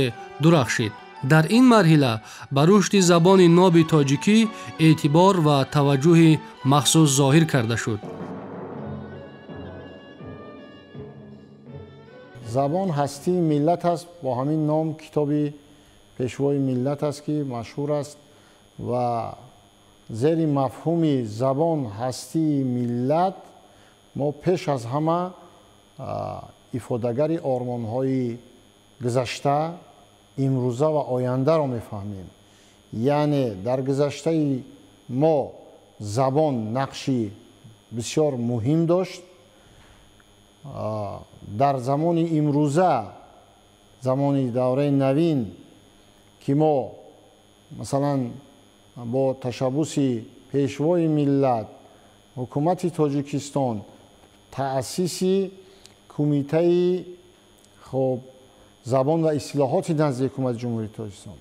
[SPEAKER 1] درخشید. در این مرحله به رشد زبان ناب تاجیکی اعتبار و توجه مخصوص ظاهر کرده شد.
[SPEAKER 12] زبان هستی ملت است. با همین نام کتابی پیشوای ملت است که مشهور است و زیر مفهوم زبان هستی ملت ما پیش از همه افادهگری آرمان‌های گذشته، امروزه و آینده را میفهمیم. یعنی در گذشته ما زبان نقشی بسیار مهم داشت. در زمان امروزه، زمان دوره نوین که ما مثلا با تشبث پیشوای ملت حکومت تاجیکستان تأسیس کمیته زبان و اصلاحات نزد حکومت جمهوری تاجیکستان،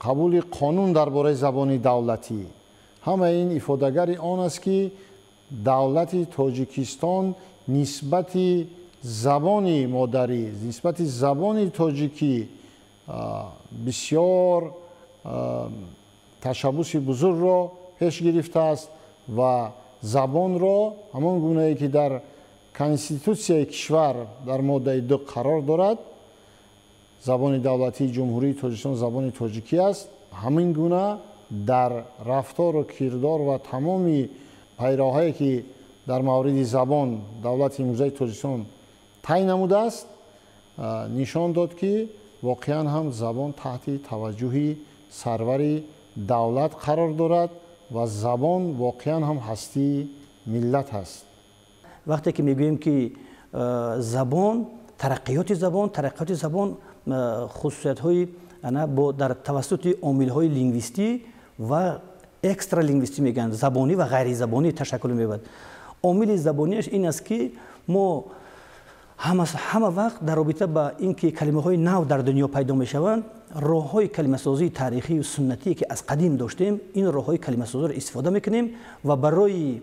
[SPEAKER 12] قبول قانون درباره زبان دولتی، همه این افادهگری آن است که دولت تاجیکستان نسبت زبان مادری، نسبت زبان تاجیکی بسیار تشبث بزرگ را پیش گرفته است و زبان را همان گونه‌ای که در کنستیتوسیای کشور در ماده 2 قرار دارد، زبان دولتی جمهوری تاجیکستان زبان تاجیکی است، همین گونه در رفتار و کردار و تمامی پیراهایی که در مورد زبان دولت امروزه تاجیکستان تعیین نموده است نشان داد که واقعا هم زبان تحت توجه سرور دولت قرار دارد و زبان واقعا هم هستی ملت است.
[SPEAKER 13] وقتی که میگوییم که زبان ترقیات زبان خصوصیت های با در توسط عامل های لینگویستی و اکسترا لینگویستی میگن، زبانی و غیر زبانی تشکل می‌یابد. عامل زبانیش این است که ما همه وقت در رابطه با اینکه کلمه های نو در دنیا پیدا میشوند، راه های کلمه سازی تاریخی و سنتی که از قدیم داشتیم، این راه های کلمه سازی را استفاده میکنیم و برای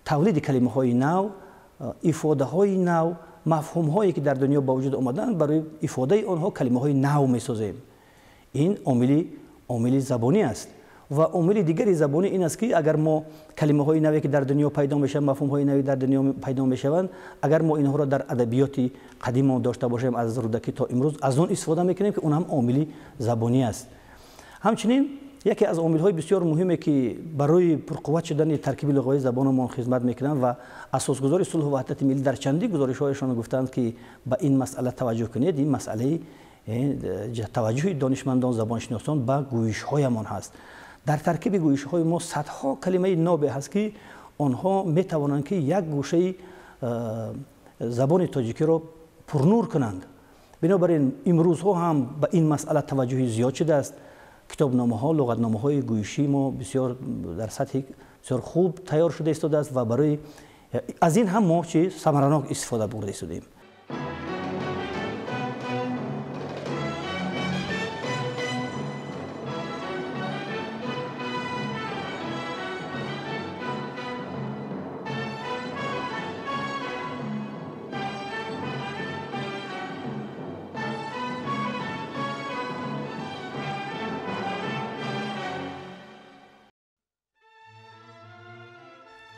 [SPEAKER 13] تولید کلمه های نو، افاده های نو، مفهوم هایی که در دنیا با وجود آمدن، برای افاده آنها کلمه های نو میسازیم. این عامل زبانی است. و عامل دیگری زبانی این است که اگر ما کلمه های نوی که در دنیا پیدا میشن، مفهوم های نوی در دنیا پیدا میشوند، اگر ما اینها را در ادبیات قدیم داشته باشیم از رودکی تا امروز، از اون استفاده میکنیم که اون هم عامل زبانی است. همچنین یکی از عامل های بسیار مهمه که برای پرقوت شدن ترکیب لغوی زبانمان خدمت میکنند و اساسگذار صلح و وحدت ملی در چندین گزارش هایشان گفتند که به این مسئله توجه کنید. این مسئله توجه دانشمندان زبانشناسان به گویش هایمان هست. در ترکیب گویش های ما صدها کلمه ناب هست که آنها می توانند که یک گوشه زبان تاجیکی را پرنور کنند. بنابراین امروز ها هم به این مسئله توجه زیاد شده است. کتابنامه ها، لغتنامه های گویشی ما بسیار در سطح بسیار خوب تیار شده ایستاده است و برای از این هم ما ثمرناک استفاده برده ایستادیم.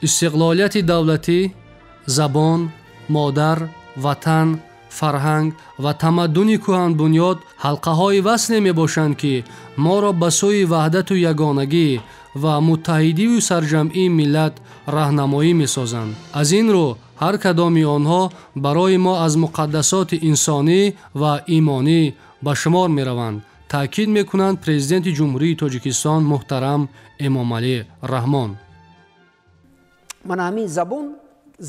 [SPEAKER 1] استقلالیت دولتی، زبان، مادر، وطن، فرهنگ و تمدن کهن بنیاد حلقه های وصل می باشند که ما را به سوی وحدت و یگانگی و متحدی و سرجمعی ملت راهنمایی می سازند. از این رو هر کدام آنها برای ما از مقدسات انسانی و ایمانی به شمار می روند. تأکید می کنند پرزیدنت جمهوری تاجیکستان محترم امامعلی رحمان.
[SPEAKER 3] من همین زبان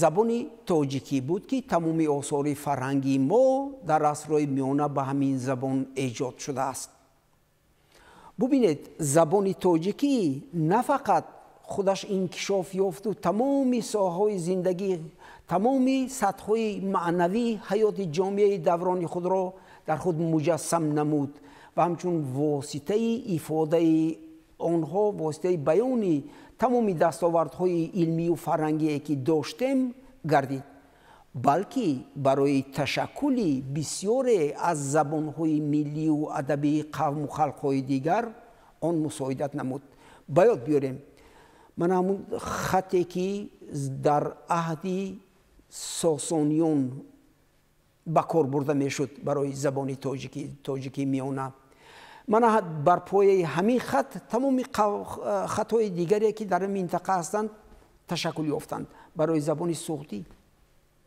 [SPEAKER 3] забони тоҷикӣ буд ки тамоми осори фарҳанги мо дар асрҳои миёна ба ҳамин забон эҷод шудааст. бубинед, забони тоҷикӣ на фақат худаш инкишоф ёфту тамоми соҳаҳои зиндагӣ, тамоми сатҳҳои маънавии ҳаёти ҷомеаи даврони худро дар худ муҷассам намуд ва ҳамчун воситаи ифодаи онҳо, воситаи баёни тамоми дастовардҳои илмию фарҳангие ки доштем гардид, балки барои ташаккули бисёре аз забонҳои миллию адабии қавму халқҳои дигар он мусоидат намуд. ба ёд биёрем, мана ҳамун хате ки дар аҳди сосониён ба кор бурда мешуд барои забони тоҷикии миёна, мана бар пояи ҳамин хат тамоми хатҳои дигаре ки дар минтақа ҳастанд ташаккул ёфтанд. Барои забони суғдӣ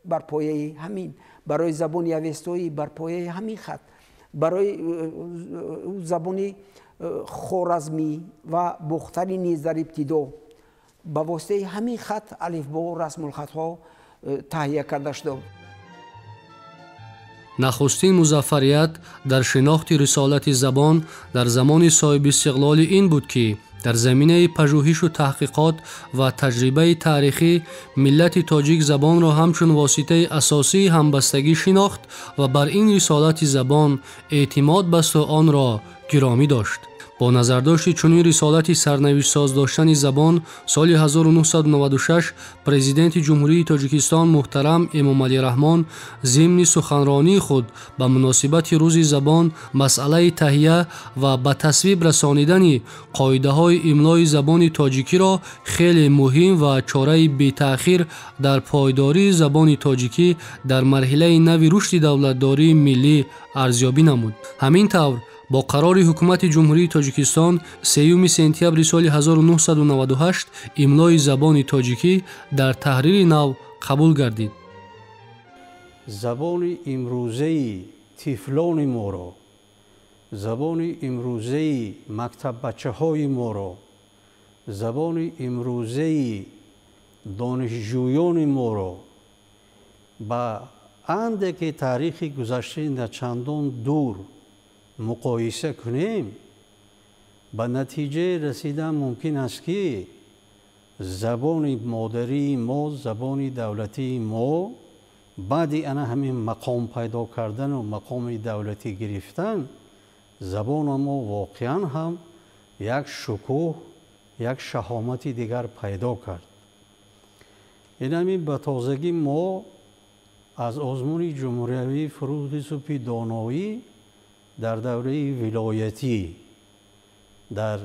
[SPEAKER 3] бар пояи ҳамин, барои забони авестоӣ бар пояи ҳамин хат, барои забони хоразмӣ ва бухтарӣ низ дар ибтидо ба воситаи ҳамин хат алифбо расмулхатҳо таҳия карда шуда.
[SPEAKER 1] нахустин музаффарият дар шинохти рисолати забон дар замони соҳибистиқлолӣ ин буд ки дар заминаи пажӯҳишу таҳқиқот ва таҷрибаи таърихӣ миллати тоҷик забонро ҳамчун воситаи асосии ҳамбастагӣ шинохт ва бар ин рисолати забон эътимод басту онро гиромӣ дошт. бо назардошти чунин рисолати сарнавиштсоз доштани забон соли 1996 президенти ҷумҳурии тоҷикистон муҳтарам эмомалӣ раҳмон зимни суханронии худ ба муносибати рӯзи забон масъалаи таҳия ва ба тасвиб расонидани қоидаҳои имлои забони тоҷикиро хеле муҳим ва чораи бетаъхир дар пойдории забони тоҷикӣ дар марҳилаи нави рушди давлатдории миллӣ арзёбӣ намуд. ҳамин тавр бо қарори ҳукумати ҷумҳурии тоҷикистон 3 сентябри соли 1998 имлои забони тоҷикӣ дар таҳрири нав қабул гардид.
[SPEAKER 9] забони имрӯзаи тифлони моро, забони имрӯзаи мактаббачаҳои моро, забони имрӯзаи донишҷӯёни моро ба андаке таърихи гузаштаи начандон дур муқоиса кунем, ба натиҷае расидан мумкин аст ки забони модарии мо, забони давлатии мо баъди ана ҳамин мақом пайдо кардану мақоми давлатӣ гирифтан, забона мо воқеан ҳам як шукӯҳ, як шаҳомати дигар пайдо кард. ин ҳамин ба тозагӣ мо аз озмуни ҷумҳуриявӣ фуруғи субҳи доноӣ дар давраи вилоятӣ дар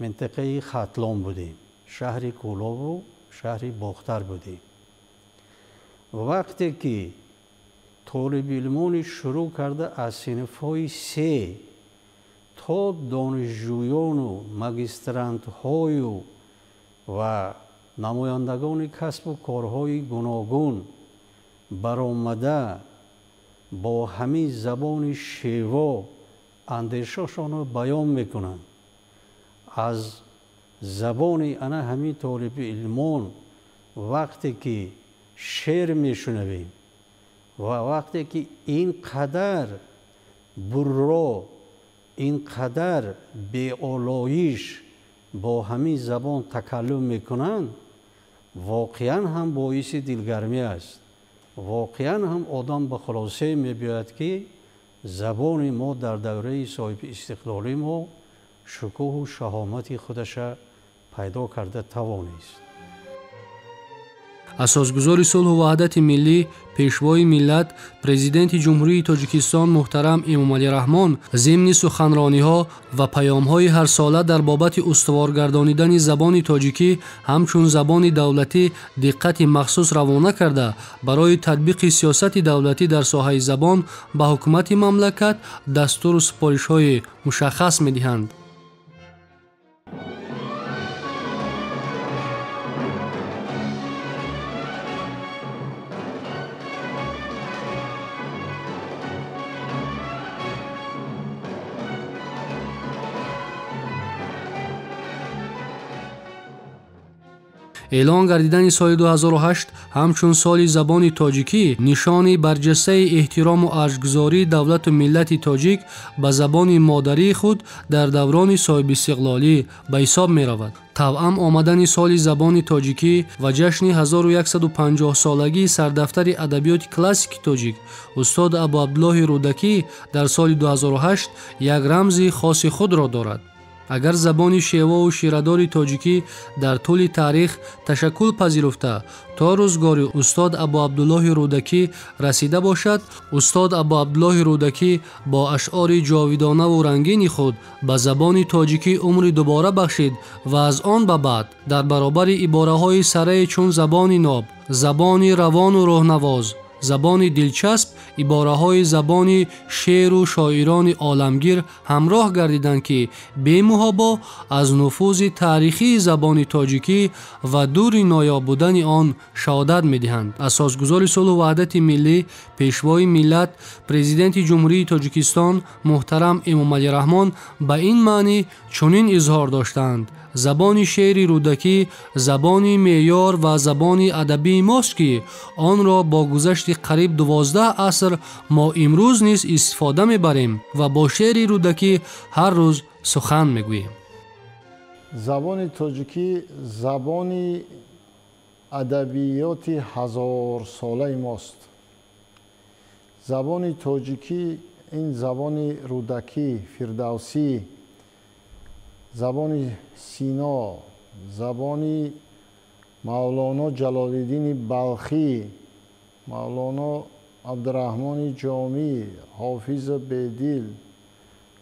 [SPEAKER 9] минтақаи хатлон будем, шаҳри Кӯлобу шаҳри Бохтар будем. вақте ки толибилмони шурӯъ карда аз синфҳои 3 то донишҷӯёну магистрантҳою ва намояндагони касбу корҳои гуногун баромада бо ҳамин забони шево андешашонро баён мекунанд, аз забони ана ҳамин толибилмон вақте ки шеър мешунавем ва вақте ки ин қадар бурро, ин қадар беолоиш бо ҳамин забон такаллум мекунанд, воқеан ҳам боиси дилгармӣ аст. воқеан ҳам одам ба хулосае мебиёяд ки забони мо дар давраи соҳиби истиқлолӣ мо шукӯҳу шаҳомати худаша пайдо карда тавонист.
[SPEAKER 1] асосгузори сулҳу ваҳдати миллӣ, пешвои миллат, президенти ҷумҳурии тоҷикистон муҳтарам эмомалӣ раҳмон зимни суханрониҳо ва паёмҳои ҳарсола дар бобати устувор гардонидани забони тоҷикӣ ҳамчун забони давлатӣ диққати махсус равона карда барои татбиқи сиёсати давлатӣ дар соҳаи забон ба ҳукумати мамлакат дастуру супоришҳои мушаххас медиҳанд. اعلان گردیدن سال 2008 همچون سال زبان تاجیکی نشانی برجسته احترام و ارزش‌گذاری دولت و ملت تاجیک به زبان مادری خود در دوران صاحب استقلالی به حساب می رود. توأم آمدن سال زبان تاجیکی و جشن 1150 سالگی سردفتر ادبیات کلاسیک تاجیک استاد ابو عبدالله رودکی در سال 2008 یک رمز خاص خود را دارد. اگر زبان شیوا و شیردار تاجیکی در طول تاریخ تشکل پذیرفته تا روزگار استاد ابو عبدالله رودکی رسیده باشد، استاد ابو عبدالله رودکی با اشعار جاویدانه و رنگین خود به زبان تاجیکی عمر دوباره بخشید و از آن به بعد در برابر عباره‌های سره چون زبان ناب، زبان روان و راهنواز، زبان دلچسب، عباره‌های زبان شعر و شاعران عالمگیر همراه گردیدند که بی‌محابا از نفوذ تاریخی زبان تاجیکی و دور نایاب بودن آن شهادت می‌دهند. اساسگزار صلح و وحدت ملی، پیشوای ملت، پرزیدنت جمهوری تاجیکستان محترم امامعلی رحمان به این معنی چنین اظهار داشتند: زبان شعر رودکی زبانی معیار و زبانی ادبی ماست که آن را با گذشت قریب 12 عصر ما امروز نیز استفاده میبریم و با شعر رودکی هر روز سخن میگوییم.
[SPEAKER 12] زبان تاجیکی زبانی ادبیات 1000 ساله ماست. زبان تاجیکی این زبان رودکی، فردوسی، زبان سینا، زبان مولانا جلال‌الدین بلخی، مولانا عبدالرحمن جامی، حافظ بیدل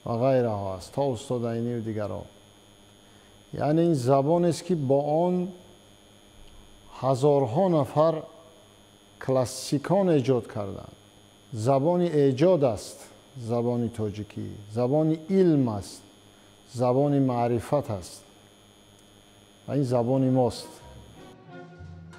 [SPEAKER 12] و غیره ها است تا استاد عینی و دیگران. یعنی این زبان است که با آن هزارها نفر کلاسیکان ایجاد کردند. زبان ایجاد است زبان تاجیکی، زبان علم است، زبان معرفت است و این زبان ماست.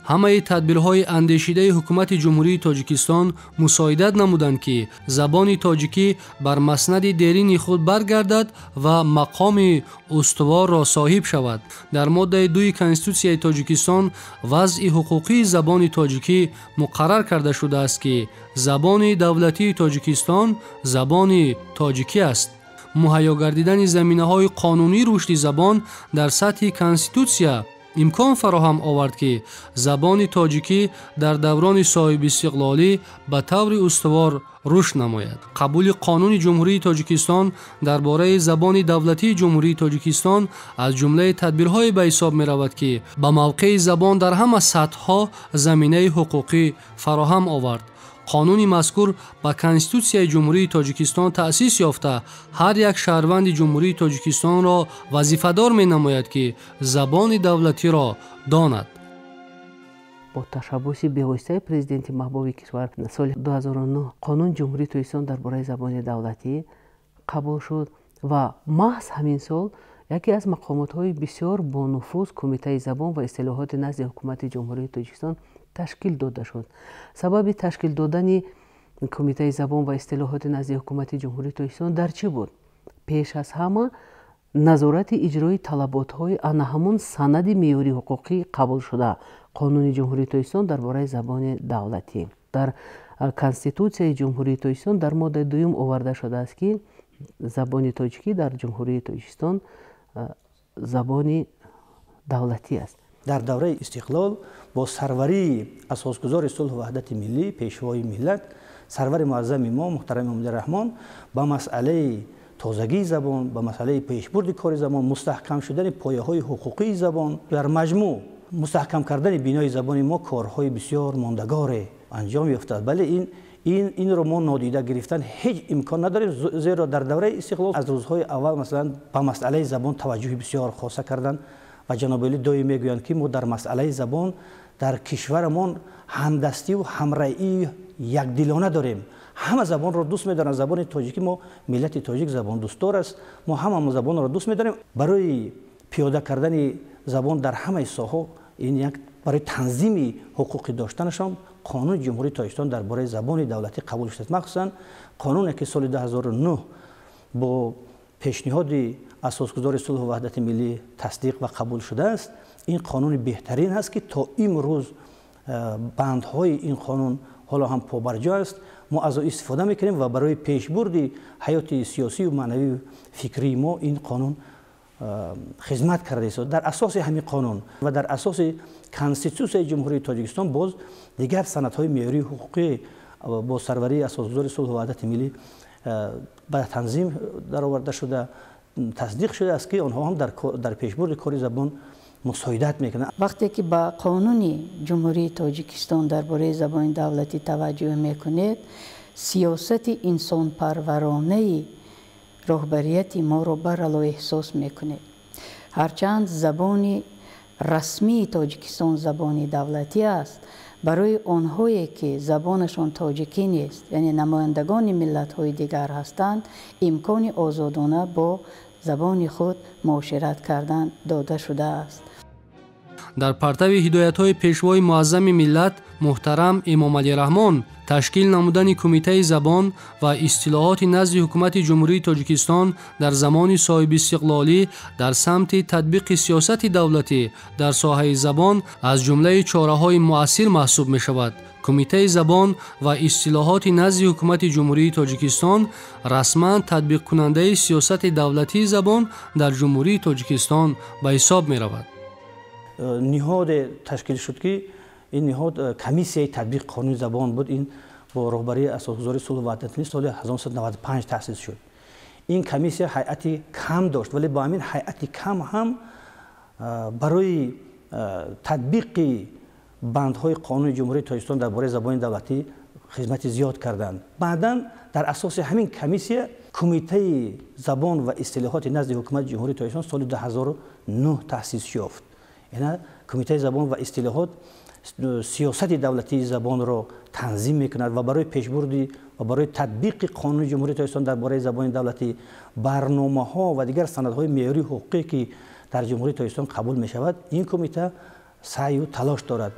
[SPEAKER 1] همه تدبیرهای اندیشیده حکومت جمهوری تاجیکستان مساعدت نمودند که زبان تاجیکی بر مسند دیرین خود برگردد و مقام استوار را صاحب شود. در ماده 2 کنستیتوسیای تاجیکستان وضع حقوقی زبان تاجیکی مقرر کرده شده است که زبان دولتی تاجیکستان زبان تاجیکی است. مهیا گردیدن زمینه‌های قانونی رشد زبان در سطح کنستیتوسیا امکان فراهم آورد که زبان تاجیکی در دوران صاحب استقلالی به طور استوار رشد نماید. قبول قانون جمهوری تاجیکستان درباره زبان دولتی جمهوری تاجیکستان از جمله تدبیرهای به حساب می رود که به موقع زبان در همه سطح‌ها زمینه حقوقی فراهم آورد. قانون مذکور با کنستیتوسیای جمهوری تاجیکستان تأسیس یافته هر یک شهروند جمهوری تاجیکستان را وظیفه‌دار می‌نماید که زبان دولتی را داند.
[SPEAKER 5] با تشبث بی‌واسطه پرزیدنت محبوب کشور سال 2009 قانون جمهوری تاجیکستان درباره زبان دولتی قبول شد و محض همین سال یکی از مقامات‌های بسیار با نفوذ کمیته زبان و اصطلاحات نزد حکومت جمهوری تاجیکستان تشکیل داده شد. سبب تشکیل دادن کمیته زبان و اصطلاحات نزد حکومت جمهوری تاجیکستان در چی بود؟ پیش از همه نظارت اجرای طلبات‌های آن همون سند معیاری حقوقی قبول شده قانون جمهوری تاجیکستان درباره زبان دولتی. در کنستیتوسیای جمهوری تاجیکستان در ماده 2 آورده شده است که زبان تاجیکی در جمهوری تاجیکستان زبان دولتی است.
[SPEAKER 13] در دوره استقلال با سروری اساسگزار صلح و وحدت ملی، پیشوای ملت، سرور معظم ما محترم امامعلی رحمان با مسئله تازگی زبان، با مسئله پیشبرد کار زبان، مستحکم شدن پایه‌های حقوقی زبان، در مجموع مستحکم کردن بنای زبان ما کارهای بسیار ماندگار انجام یافته. بله این رو ما نادیده گرفتن هیچ امکان نداریم، زیرا در دوره استقلال از روزهای اول مثلا با مسئله زبان توجه بسیار خاصه کردند و جناب علی دایی میگویند که ما در مسئله زبان در کشورمان همدستی و همرأیی یکدلانه داریم. همه زبان را دوست می‌دارن. زبان تاجیکی ما ملت تاجیک زبان دوستدار است. ما همه زبان را دوست می‌داریم. برای پیاده کردن زبان در همه ساحات این یک برای تنظیم حقوقی داشتنشان قانون جمهوری تاجیکستان درباره زبان دولتی قبول شد. مخصوصا قانونی که سال 2009 با پیشنهاد اساسگزار صلح و وحدت ملی تصدیق و قبول شده است، این قانون بهترین است که تا امروز بندهای این قانون حالا هم پابرجا است. ما از او استفاده میکنیم و برای پیشبرد حیات سیاسی و معنوی و فکری ما این قانون خدمت کرده است. در اساس همین قانون و در اساس کانستیتوسیون جمهوری تاجیکستان باز دیگر سندهای معیاری حقوقی با سروری اساسگذار صلح و وحدت ملی به تنظیم درآورده شده، تصدیق شده است که آنها هم در پیشبرد کار زبان مساعدت میکنند.
[SPEAKER 6] وقتی که با قانون جمهوری تاجیکستان درباره زبان دولتی توجه میکنید، سیاست انسان پرورانه رهبریت ما را برالو احساس میکنید. هرچند زبان رسمی تاجیکستان زبان دولتی است، برای آنهایی که زبانشان تاجیکی نیست، یعنی نمایندگان ملت‌های دیگر هستند، امکان آزادانه با زبان خود معاشرت کردن داده شده است.
[SPEAKER 1] در پرتو هدایت‌های پیشوای معظم ملت محترم امام علی رحمان تشکیل نمودن کمیته زبان و اصطلاحات نزد حکومت جمهوری تاجیکستان در زمان صاحب استقلالی در سمت تطبیق سیاست دولتی در ساحه زبان از جمله چاره‌های مؤثر محسوب می‌شود. کمیته زبان و اصطلاحات نزد حکومت جمهوری تاجیکستان رسما تطبیق کننده سیاست دولتی زبان در جمهوری تاجیکستان به حساب می‌رود.
[SPEAKER 13] نهاد تشکیل شد که این نهاد کمیسیه تطبیق قانون زبان بود. این با رهبری اساسگذار صلح و وحدت ملی سال 1995 تأسیس شد. این کمیسیه هیئتی کم داشت، ولی با همین هیئتی کم هم برای تطبیق بندهای قانون جمهوری تاجیکستان درباره زبان دولتی خدمت زیاد کردند. بعداً در اساس همین کمیسیه کمیته زبان و اصطلاحات نزد حکومت جمهوری تاجیکستان سال 2009 تأسیس یافت. یعنی کمیته زبان و اصطلاحات سیاست دولتی زبان را تنظیم میکند و برای پیشبرد و برای تطبیق قانون جمهوری تاجیکستان درباره زبان دولتی برنامه‌ها و دیگر سندهای معیاری حقوقی که در جمهوری تاجیکستان قبول می شود، این کمیته سعی و تلاش دارد.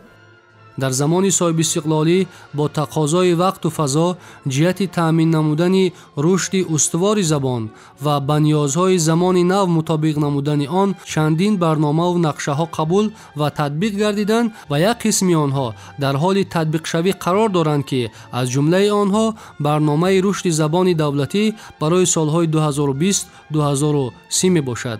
[SPEAKER 1] در زمان صاحب استقلالی با تقاضای وقت و فضا جهت تأمین نمودن رشد استوار زبان و به نیازهای زمان نو مطابق نمودن آن چندین برنامه و نقشه ها قبول و تطبیق گردیدند و یک قسمی آنها در حال تطبیق شوی قرار دارند که از جمله آنها برنامه رشد زبان دولتی برای سالهای 2020-2030 می باشد.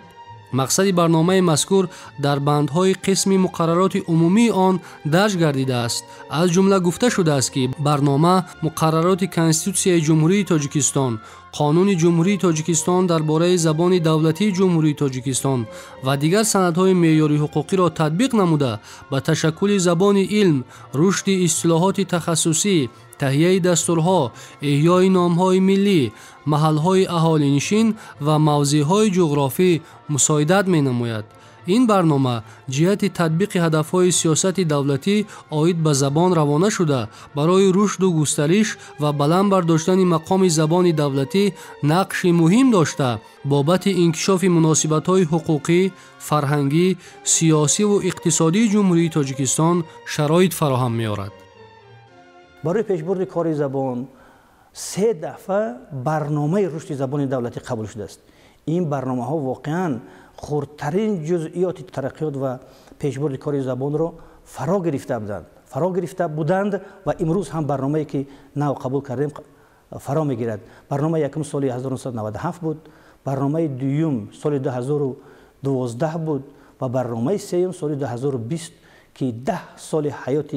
[SPEAKER 1] مقصد برنامه مذکور در بندهای قسم مقررات عمومی آن درج گردیده است. از جمله گفته شده است که برنامه مقررات کانستیتوسیون جمهوری تاجیکستان، قانون جمهوری تاجیکستان درباره زبان دولتی جمهوری تاجیکستان و دیگر سندهای معیاری حقوقی را تطبیق نموده به تشکل زبان علم، رشد اصطلاحات تخصصی، تهیه دستورها، احیای نامهای ملی، محلهای اهالی نشین و موضعهای جغرافی مساعدت می نماید. این برنامه جهت تطبیق هدفهای سیاست دولتی آید به زبان روانه شده برای رشد و گسترش و بلند برداشتن مقام زبان دولتی نقش مهم داشته بابت انکشاف مناسبت‌های حقوقی، فرهنگی، سیاسی و اقتصادی جمهوری تاجیکستان شرایط فراهم می‌آورد.
[SPEAKER 13] برای پیشبرد کار زبان 3 دفعه برنامه رشد زبان دولتی قبول شده است. این برنامه ها واقعاً خردترین جزئیات ترقیات و پیشبرد کار زبان را فرا گرفته بودند و امروز هم برنامه‌ای که نو قبول کردیم فرا میگیرد. برنامه یکم سال 1997 بود، برنامه دوم سال 2012 بود و برنامه سوم سال 2020 که 10 سال حیات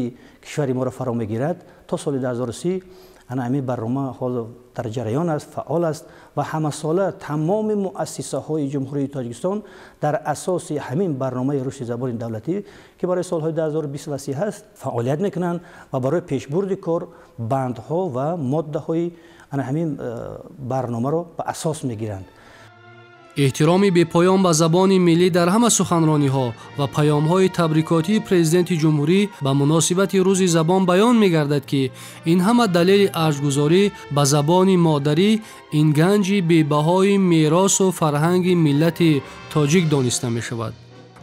[SPEAKER 13] کشور ما را فرا میگیرد تا سال 2030. همین برنامه حال در جریان است، فعال است و همه ساله تمام مؤسسه های جمهوری تاجیکستان در اساس همین برنامه رشد زبان دولتی که برای سالهای 2020 هست فعالیت میکنند و برای پیشبرد کار بندها و ماده های همین برنامه را به اساس میگیرند.
[SPEAKER 1] احترامی بی‌پایان به زبان ملی در همه سخنرانی‌ها و پیام‌های تبریکاتی پرزیدنت جمهوری به مناسبت روز زبان بیان می‌گردد که این همه دلیل ارزش‌گذاری به زبان مادری، این گنج بی‌بهای میراث و فرهنگ ملت تاجیک دانسته می‌شود.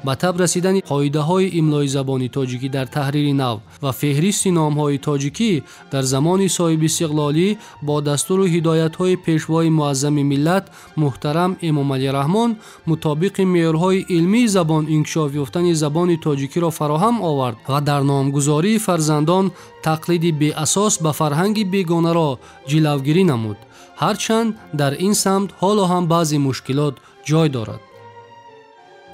[SPEAKER 1] به تب رسیدن قاعده های املای زبان تاجیکی در تحریر نو و فهرست نام های تاجیکی در زمان صاحب استقلالی با دستور و هدایت های پیشوای معظم ملت محترم امام علی رحمان مطابق معیارهای علمی زبان انکشاف یافتن زبان تاجیکی را فراهم آورد و در نامگذاری فرزندان تقلید بی اساس به فرهنگ بیگانه را جلوگیری نمود. هرچند در این سمت حالا هم بعضی مشکلات جای دارد.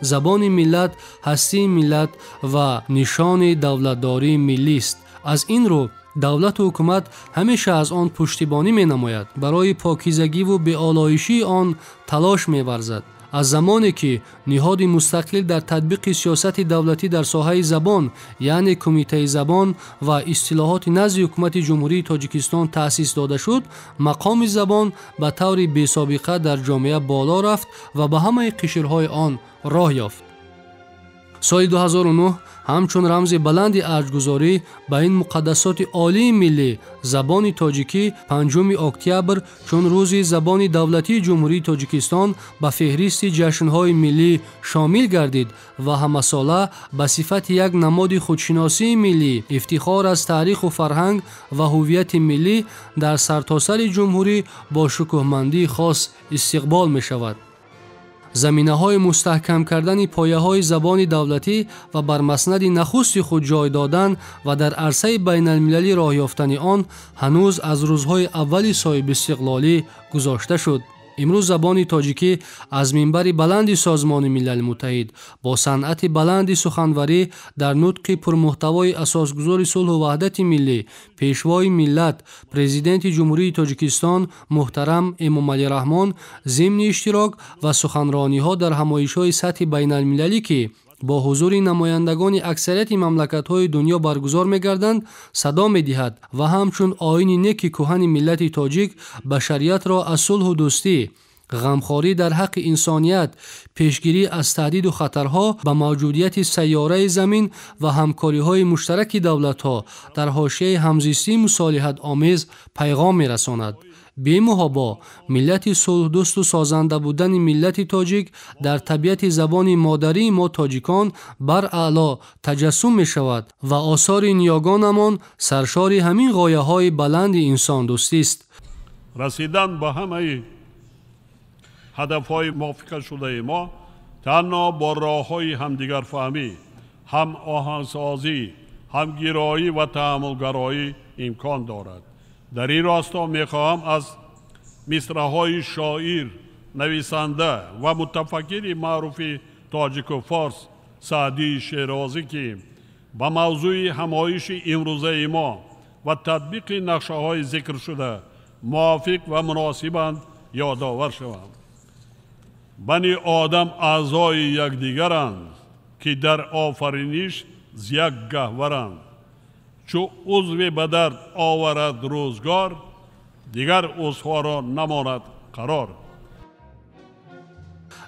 [SPEAKER 1] زبان ملت هستی ملت و نشان دولتداری ملی است. از این رو دولت و حکومت همیشه از آن پشتیبانی می نماید. برای پاکیزگی و بی‌آلایشی آن تلاش می ورزد. از زمانی که نهاد مستقل در تطبیق سیاست دولتی در ساحه زبان یعنی کمیته زبان و اصطلاحات نزد حکومت جمهوری تاجیکستان تأسیس داده شد، مقام زبان به طور بی‌سابقه در جامعه بالا رفت و به همه قشرهای آن راه یافت. سال 2009 همچون رمز بلند ارجگذاری به این مقدسات عالی ملی زبان تاجیکی 5 اکتبر چون روز زبان دولتی جمهوری تاجیکستان به فهرست جشن‌های ملی شامل گردید و همه ساله به صفت یک نماد خودشناسی ملی، افتخار از تاریخ و فرهنگ و هویت ملی در سرتاسر جمهوری با شکوهمندی خاص استقبال می شود. زمینه‌های مستحکم کردن پایه‌های زبان دولتی و بر مسند نخست خود جای دادن و در عرصه بین المللی راه یافتن آن هنوز از روزهای اولی صاحب استقلالی گذاشته شد. امروز زبان تاجیکی از منبر بلند سازمان ملل متحد با صنعت بلند سخنوری در نطق پرمحتوای اساسگذار صلح و وحدت ملی پیشوای ملت پرزیدنت جمهوری تاجیکستان محترم امام علی رحمان ضمن اشتراک و سخنرانی‌ها در همایش‌های سطح بین المللی که با حضور نمایندگان اکثریت مملکت‌های دنیا برگزار می‌گردند صدا می‌دهد و همچون آیین نیک کهن ملت تاجیک بشریت را از صلح و دوستی، غمخواری در حق انسانیت، پیشگیری از تهدید و خطرها به موجودیت سیاره زمین و همکاری‌های مشترک دولت‌ها در حاشیه همزیستی مصالحت آمیز پیغام می‌رساند. بی‌محابا ملت صلح دوست و سازنده بودن ملت تاجیک در طبیعت زبان مادری ما تاجیکان بر اعلی تجسم می شود و آثار نیاگانمان سرشار همین غایه های بلند انسان دوستی است.
[SPEAKER 10] رسیدن به همه هدف های موافقه شده ما تنها با راه های همدیگر فهمی، هم آهنگسازی، هم گرایی و تحملگرایی امکان دارد. در این راستا میخواهم از مصرع‌های شاعر، نویسنده و متفکر معروف تاجیک و فارس سعدی شیرازی که به موضوع همایش امروزه ما و تطبیق نقشه‌های ذکر شده موافق و مناسبند یادآور شوم. بنی آدم اعضای یکدیگرند که در آفرینش ز یک گهورند. چو عضو به درد آورد روزگار، دیگر عضوها را نماند قرار.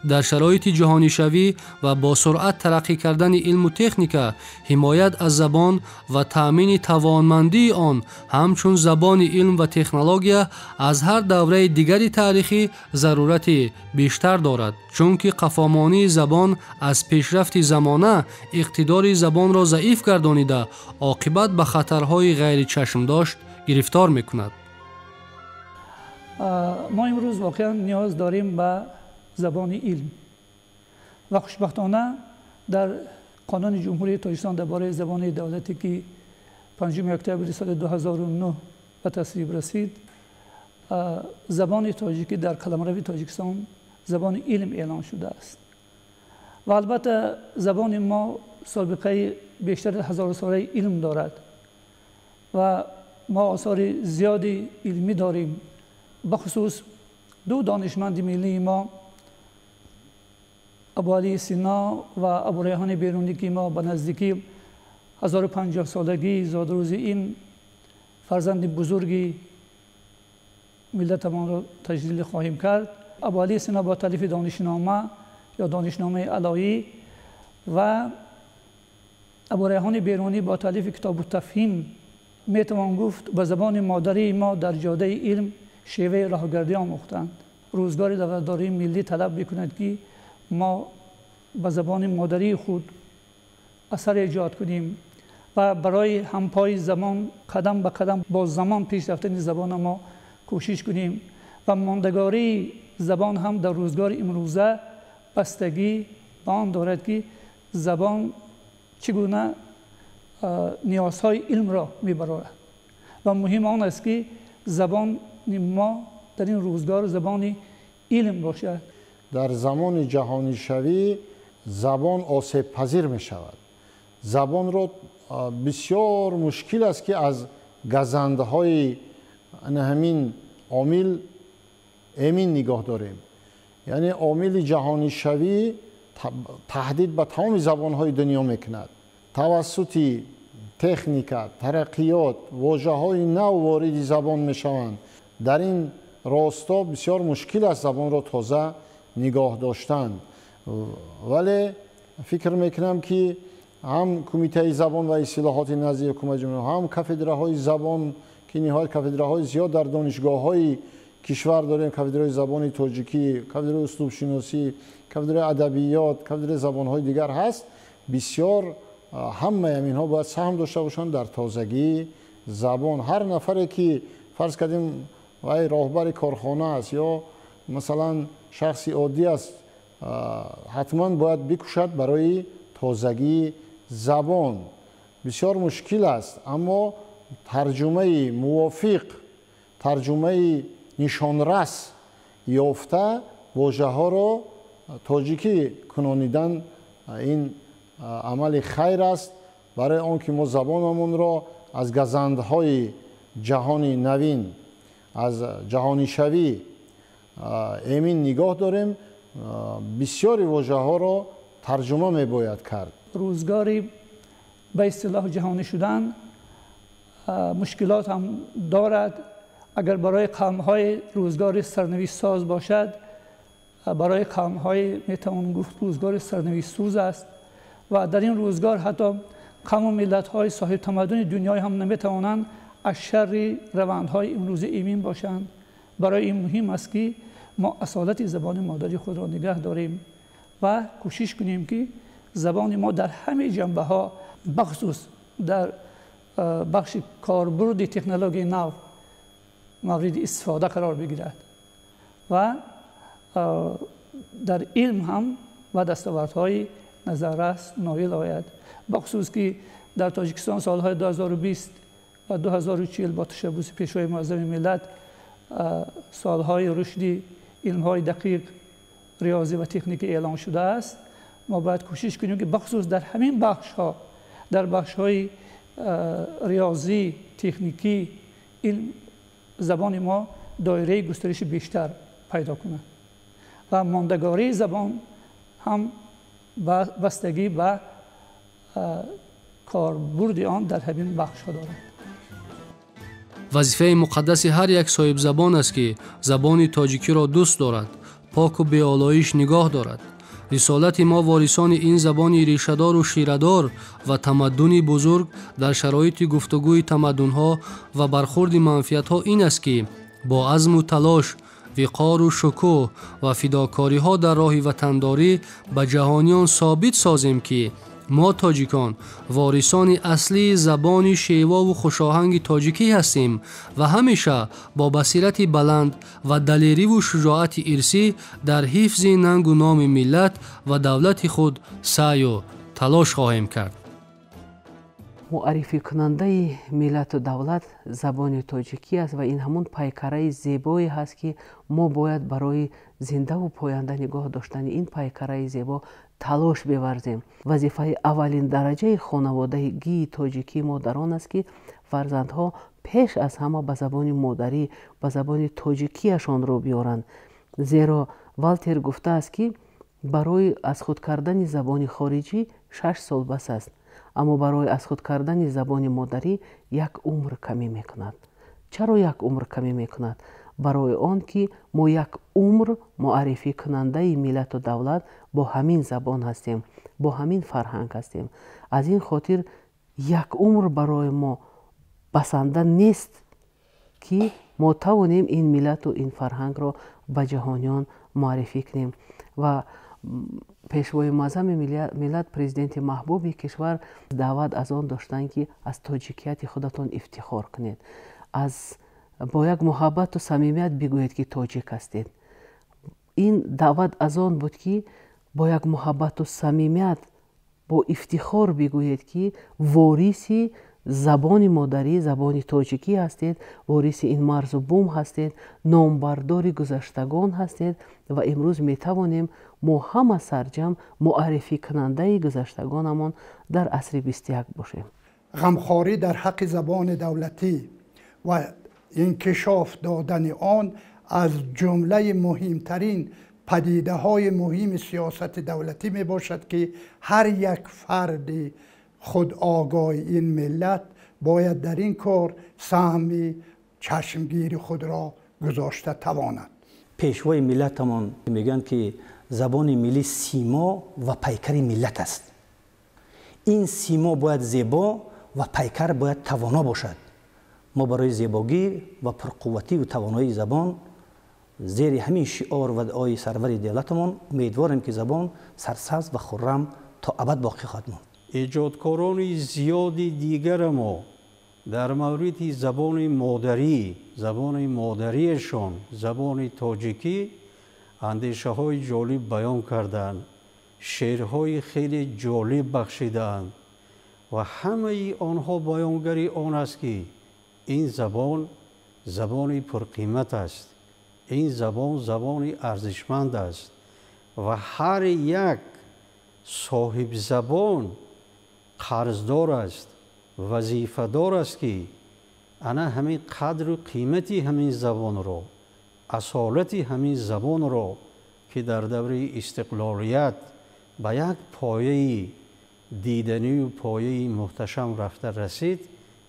[SPEAKER 1] در شرایط جهانی شوی و با سرعت ترقی کردن علم و تکنیک، حمایت از زبان و تأمین توانمندی آن همچون زبان علم و تکنولوژی از هر دوره دیگری تاریخی ضرورت بیشتر دارد، چون که قفامانی زبان از پیشرفت زمانه اقتدار زبان را ضعیف گردانیده عاقبت به خطرهای غیر چشم داشت گرفتار میکند.
[SPEAKER 7] ما امروز واقعا نیاز داریم به زبان علم و خوشبختانه در قانون جمهوری تاجیکستان درباره زبان دولتی که 5 اکتبر سال 2009 به تصویب رسید، زبان تاجیکی در قلمرو تاجیکستان زبان علم اعلان شده است و البته زبان ما سابقه بیشتر از 1000 ساله علم دارد و ما آثار زیادی علمی داریم. بخصوص 2 دانشمند ملی ما، ابو علی سینا و ابو ریحان بیرونی که ما به نزدیکی 1050 سالگی زادروز این فرزند بزرگی ملتمان را تجلیل خواهیم کرد. ابو علی سینا با تالیف دانشنامه یا دانشنامه علایی و ابو ریحان بیرونی با تالیف کتاب التفهیم میتوان گفت به زبان مادری ما در جاده علم شیوه راهگردی آموختند. روزگار دولتداری ملی طلب میکند که ما به زبان مادری خود اثر ایجاد کنیم و برای همپای زمان قدم به قدم با زمان پیش رفتن زبان ما کوشش کنیم و ماندگاری زبان هم در روزگار امروزه بستگی به آن دارد که زبان چگونه نیازهای علم را میبرد و مهم آن است که زبان ما در این روزگار زبان علم باشد.
[SPEAKER 12] در زمان جهانی شوی زبان آسیب پذیر می شود. زبان را بسیار مشکل است که از گزنده های همین عامل امین نگاه داریم. یعنی عامل جهانی شوی تهدید به تمام زبان های دنیا میکند. توسط تکنیکا، ترقیات، واژه های نو وارد زبان میشوند. در این راستا بسیار مشکل است زبان را تازه نگاه داشتن. ولی فکر میکنم که هم کمیته زبان و اصلاحات نزد حکومت جمهوری هم کافدره های زبان که نهایت کافدره های زیاد در دانشگاه های کشور داریم، کافدره زبان تاجیکی، کافدره اسلوب شناسی، کافدره ادبیات، کافدره زبان های دیگر هست. بسیار همه اینها باید سهم داشته باشند در تازگی زبان. هر نفری که فرض کردیم وای راهبر کارخانه است یا مثلا شخصی عادی است حتما باید بکوشد برای تازگی زبان. بسیار مشکل است اما ترجمه موافق، ترجمه نشانرس یافته واژه ها را تاجیکی کنانیدن این عمل خیر است برای آنکه ما زبانمون را از گزندهای جهانی نوین، از جهانی شوی امین نگاه داریم. بسیاری واژه ها را ترجمه می باید کرد.
[SPEAKER 7] روزگاری به اصطلاح جهانی شدن مشکلات هم دارد. اگر برای قوم‌های روزگار سرنوشت ساز باشد، برای قوم‌های میتوان گفت روزگار سرنوشت سوز است و در این روزگار حتی قوم و ملت‌های صاحب تمدن دنیای هم نمیتوانند از شر روندهای امروز ایمن باشند. برای این مهم است که ما اصالت زبان مادری خود را نگه داریم و کوشش کنیم که زبان ما در همه جنبه ها بخصوص در بخش کاربرد تکنولوژی نو مورد استفاده قرار بگیرد و در علم هم و دستاوردهای نظررس نایل آید. بخصوص که در تاجیکستان سالهای 2020 و 2040 با تشبث پیشوای معظم ملت سالهای رشد علمهای دقیق ریاضی و تکنیک اعلان شده است. ما باید کوشش کنیم که بخصوص در همین بخش ها، در بخش های ریاضی، تکنیکی، علم زبان ما دایره گسترش بیشتر پیدا کنه و ماندگاری زبان هم بستگی به کاربرد آن در همین بخش ها دارد.
[SPEAKER 1] وظیفه مقدس هر یک صاحب زبان است که زبان تاجیکی را دوست دارد، پاک و بی‌آلایش نگاه دارد. رسالت ما وارثان این زبان ریشه‌دار و شیره‌دار و تمدنی بزرگ در شرایط گفتگوی تمدن‌ها و برخورد منفعت‌ها این است که با عزم و تلاش، وقار و شکوه و فداکاری‌ها در راه وطنداری به جهانیان ثابت سازیم که ما تاجیکان وارثان اصلی زبان شیوا و خوشاهنگ تاجیکی هستیم و همیشه با بصیرت بلند و دلیری و شجاعت ارثی در حفظ ننگ و نام ملت و دولت خود سعی و تلاش خواهیم کرد.
[SPEAKER 5] معرفی کننده ملت و دولت زبان تاجیکی است و این همون پیکره زیبایی هست که ما باید برای زنده و پاینده نگاه داشتن این پیکره زیبا تلاش بورزیم. وظیفه اولین درجه خانوادگی تاجیکی ما در آن است که فرزندها پیش از همه به زبان مادری، به زبان تاجیکیشان رو بیارند. زیرا والتر گفته است که برای از خود کردن زبان خارجی 6 سال بس است، اما برای از خود کردن زبان مادری 1 عمر کمی میکند. چرا 1 عمر کمی میکند؟ برای آن که ما 1 عمر معرفی کننده ملت و دولت با همین زبان هستیم، با همین فرهنگ هستیم. از این خاطر 1 عمر برای ما بسنده نیست که ما توانیم این ملت و این فرهنگ را به جهانیان معرفی کنیم و пешвои муаззами миллат президенти маҳбуби кишвар даъват аз он доштанд ки аз тоҷикияти худатон ифтихор кунед, бо як муҳаббату самимият бигӯед ки тоҷик ҳастед. ин даъват аз он буд ки бо як муҳаббату самимият бо ифтихор бигӯед ки вориси забони модарӣ, забони тоҷикӣ ҳастед, вориси ин марзу бум ҳастед, номбардори гузаштагон ҳастед ва имрӯз метавонем мо ҳама сарҷам муаррификунандаи гузаштагонамон дар асри 21 бошем.
[SPEAKER 4] ғамхорӣ дар ҳаққи забони давлатӣ ва инкишоф додани он аз ҷумлаи муҳимтарин падидаҳои муҳими сиёсати давлатӣ мебошад ки ҳар як фарди خودآگاه این ملت باید در این کار سهمی چشمگیر خود را گذاشته تواند.
[SPEAKER 13] پیشوای ملتمان میگن که زبان ملی سیما و پیکر ملت است. این سیما باید زیبا و پیکر باید توانا باشد. ما برای زیباگی و پرقوتی و توانایی زبان زیر همین شعار و دعای سرور دولتمان امیدواریم که زبان سرسبز و خرم تا ابد باقی خواهد ماند.
[SPEAKER 9] ایجادکاران زیادی دیگر ما در مورد زبان مادریشان، زبان تاجیکی اندیشه های جالب بیان کردند، شعرهای خیلی جالب بخشیدند و همه آنها بیانگری آن است که این زبان پرقیمت است، این زبان ارزشمند است و هر یک صاحب زبان قرضدار است، وظیفه‌دار است که انا همین قدر و قیمتی همین زبان را، اصالت همین زبان را که در دوره استقلالیت به یک پایه دیدنی و پایه محتشم رفته رسید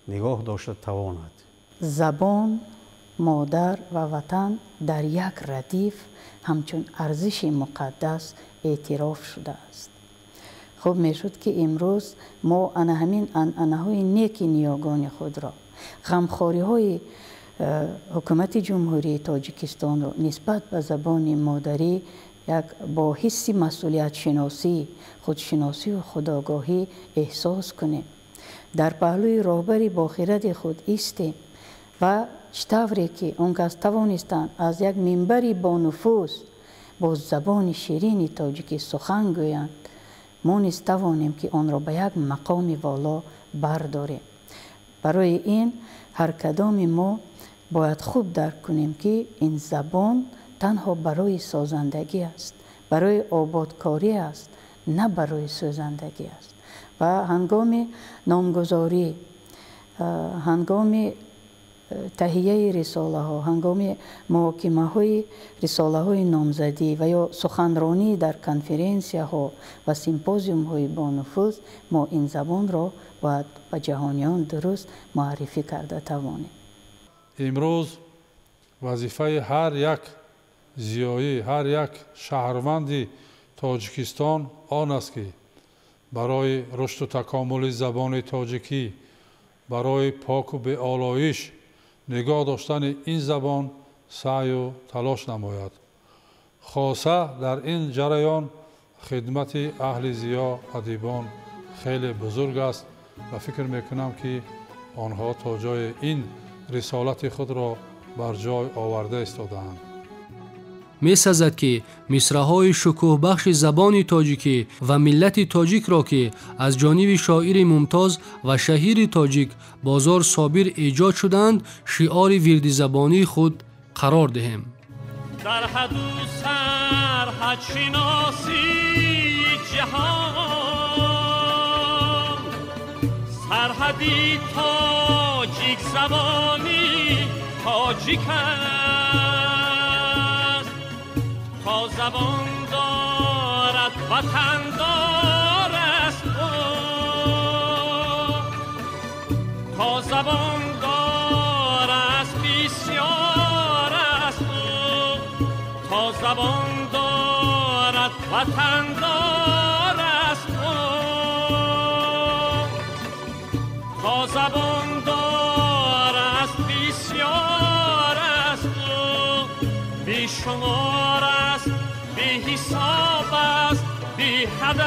[SPEAKER 9] نگاه داشته تواند.
[SPEAKER 6] زبان، مادر و وطن در یک ردیف همچون ارزش مقدس اعتراف شده است. خوب میشد که امروز ما همین انهای نیک نیاگان خود را، غمخواری های حکومت جمهوری تاجیکستان را نسبت به زبان مادری یک با حس مسئولیت شناسی، خودشناسی و خودآگاهی احساس کنیم. در پهلوی راهبری با خرد خود ایستیم و چطوری که اون کس توانستند از یک منبری با نفوذ با زبان شیرین تاجیکی سخن گویند، ما نیز توانیم که آن را به یک مقام والا برداریم. برای این هر کدام ما باید خوب درک کنیم که این زبان تنها برای سازندگی است، برای آبادکاری است، نه برای سوزندگی است. و هنگام نامگذاری، هنگام تهیه رساله ها، هنگام محاکمه های رساله های نامزدی و یا سخنرانی در کنفرانس ها و سیمپوزیوم های با نفوذ، ما این زبان را باید به جهانیان درست معرفی کرده توانیم.
[SPEAKER 2] امروز وظیفه هر یک زیایی، هر یک شهروند تاجیکستان آن است که برای رشد و تکامل زبان تاجیکی، برای پاک و به آلایش نگاه داشتن این زبان سعی و تلاش نماید. خاصه در این جریان خدمت اهل زیا ادیبان خیلی بزرگ است و فکر میکنم که آنها تا جای این رسالت خود را بر جای آورده ایستاده‌اند.
[SPEAKER 1] می‌سزد که مصرع‌های شکوه‌بخش زبان تاجیکی و ملت تاجیک را که از جانب شاعر ممتاز و شهیر تاجیک بازار صابر ایجاد شدند شعار وردی زبانی خود قرار دهیم.
[SPEAKER 14] در حد و سرحد شناسی جهان، سرحدی تاجیک زبانی تاجیک است. تا زبان دارد وطن دار است، تا زبان دار است بسیار است، تا زبان دارد وطن دار است، تا زبان دار است بسیار است، بیشمار است به حس حساب است بی حد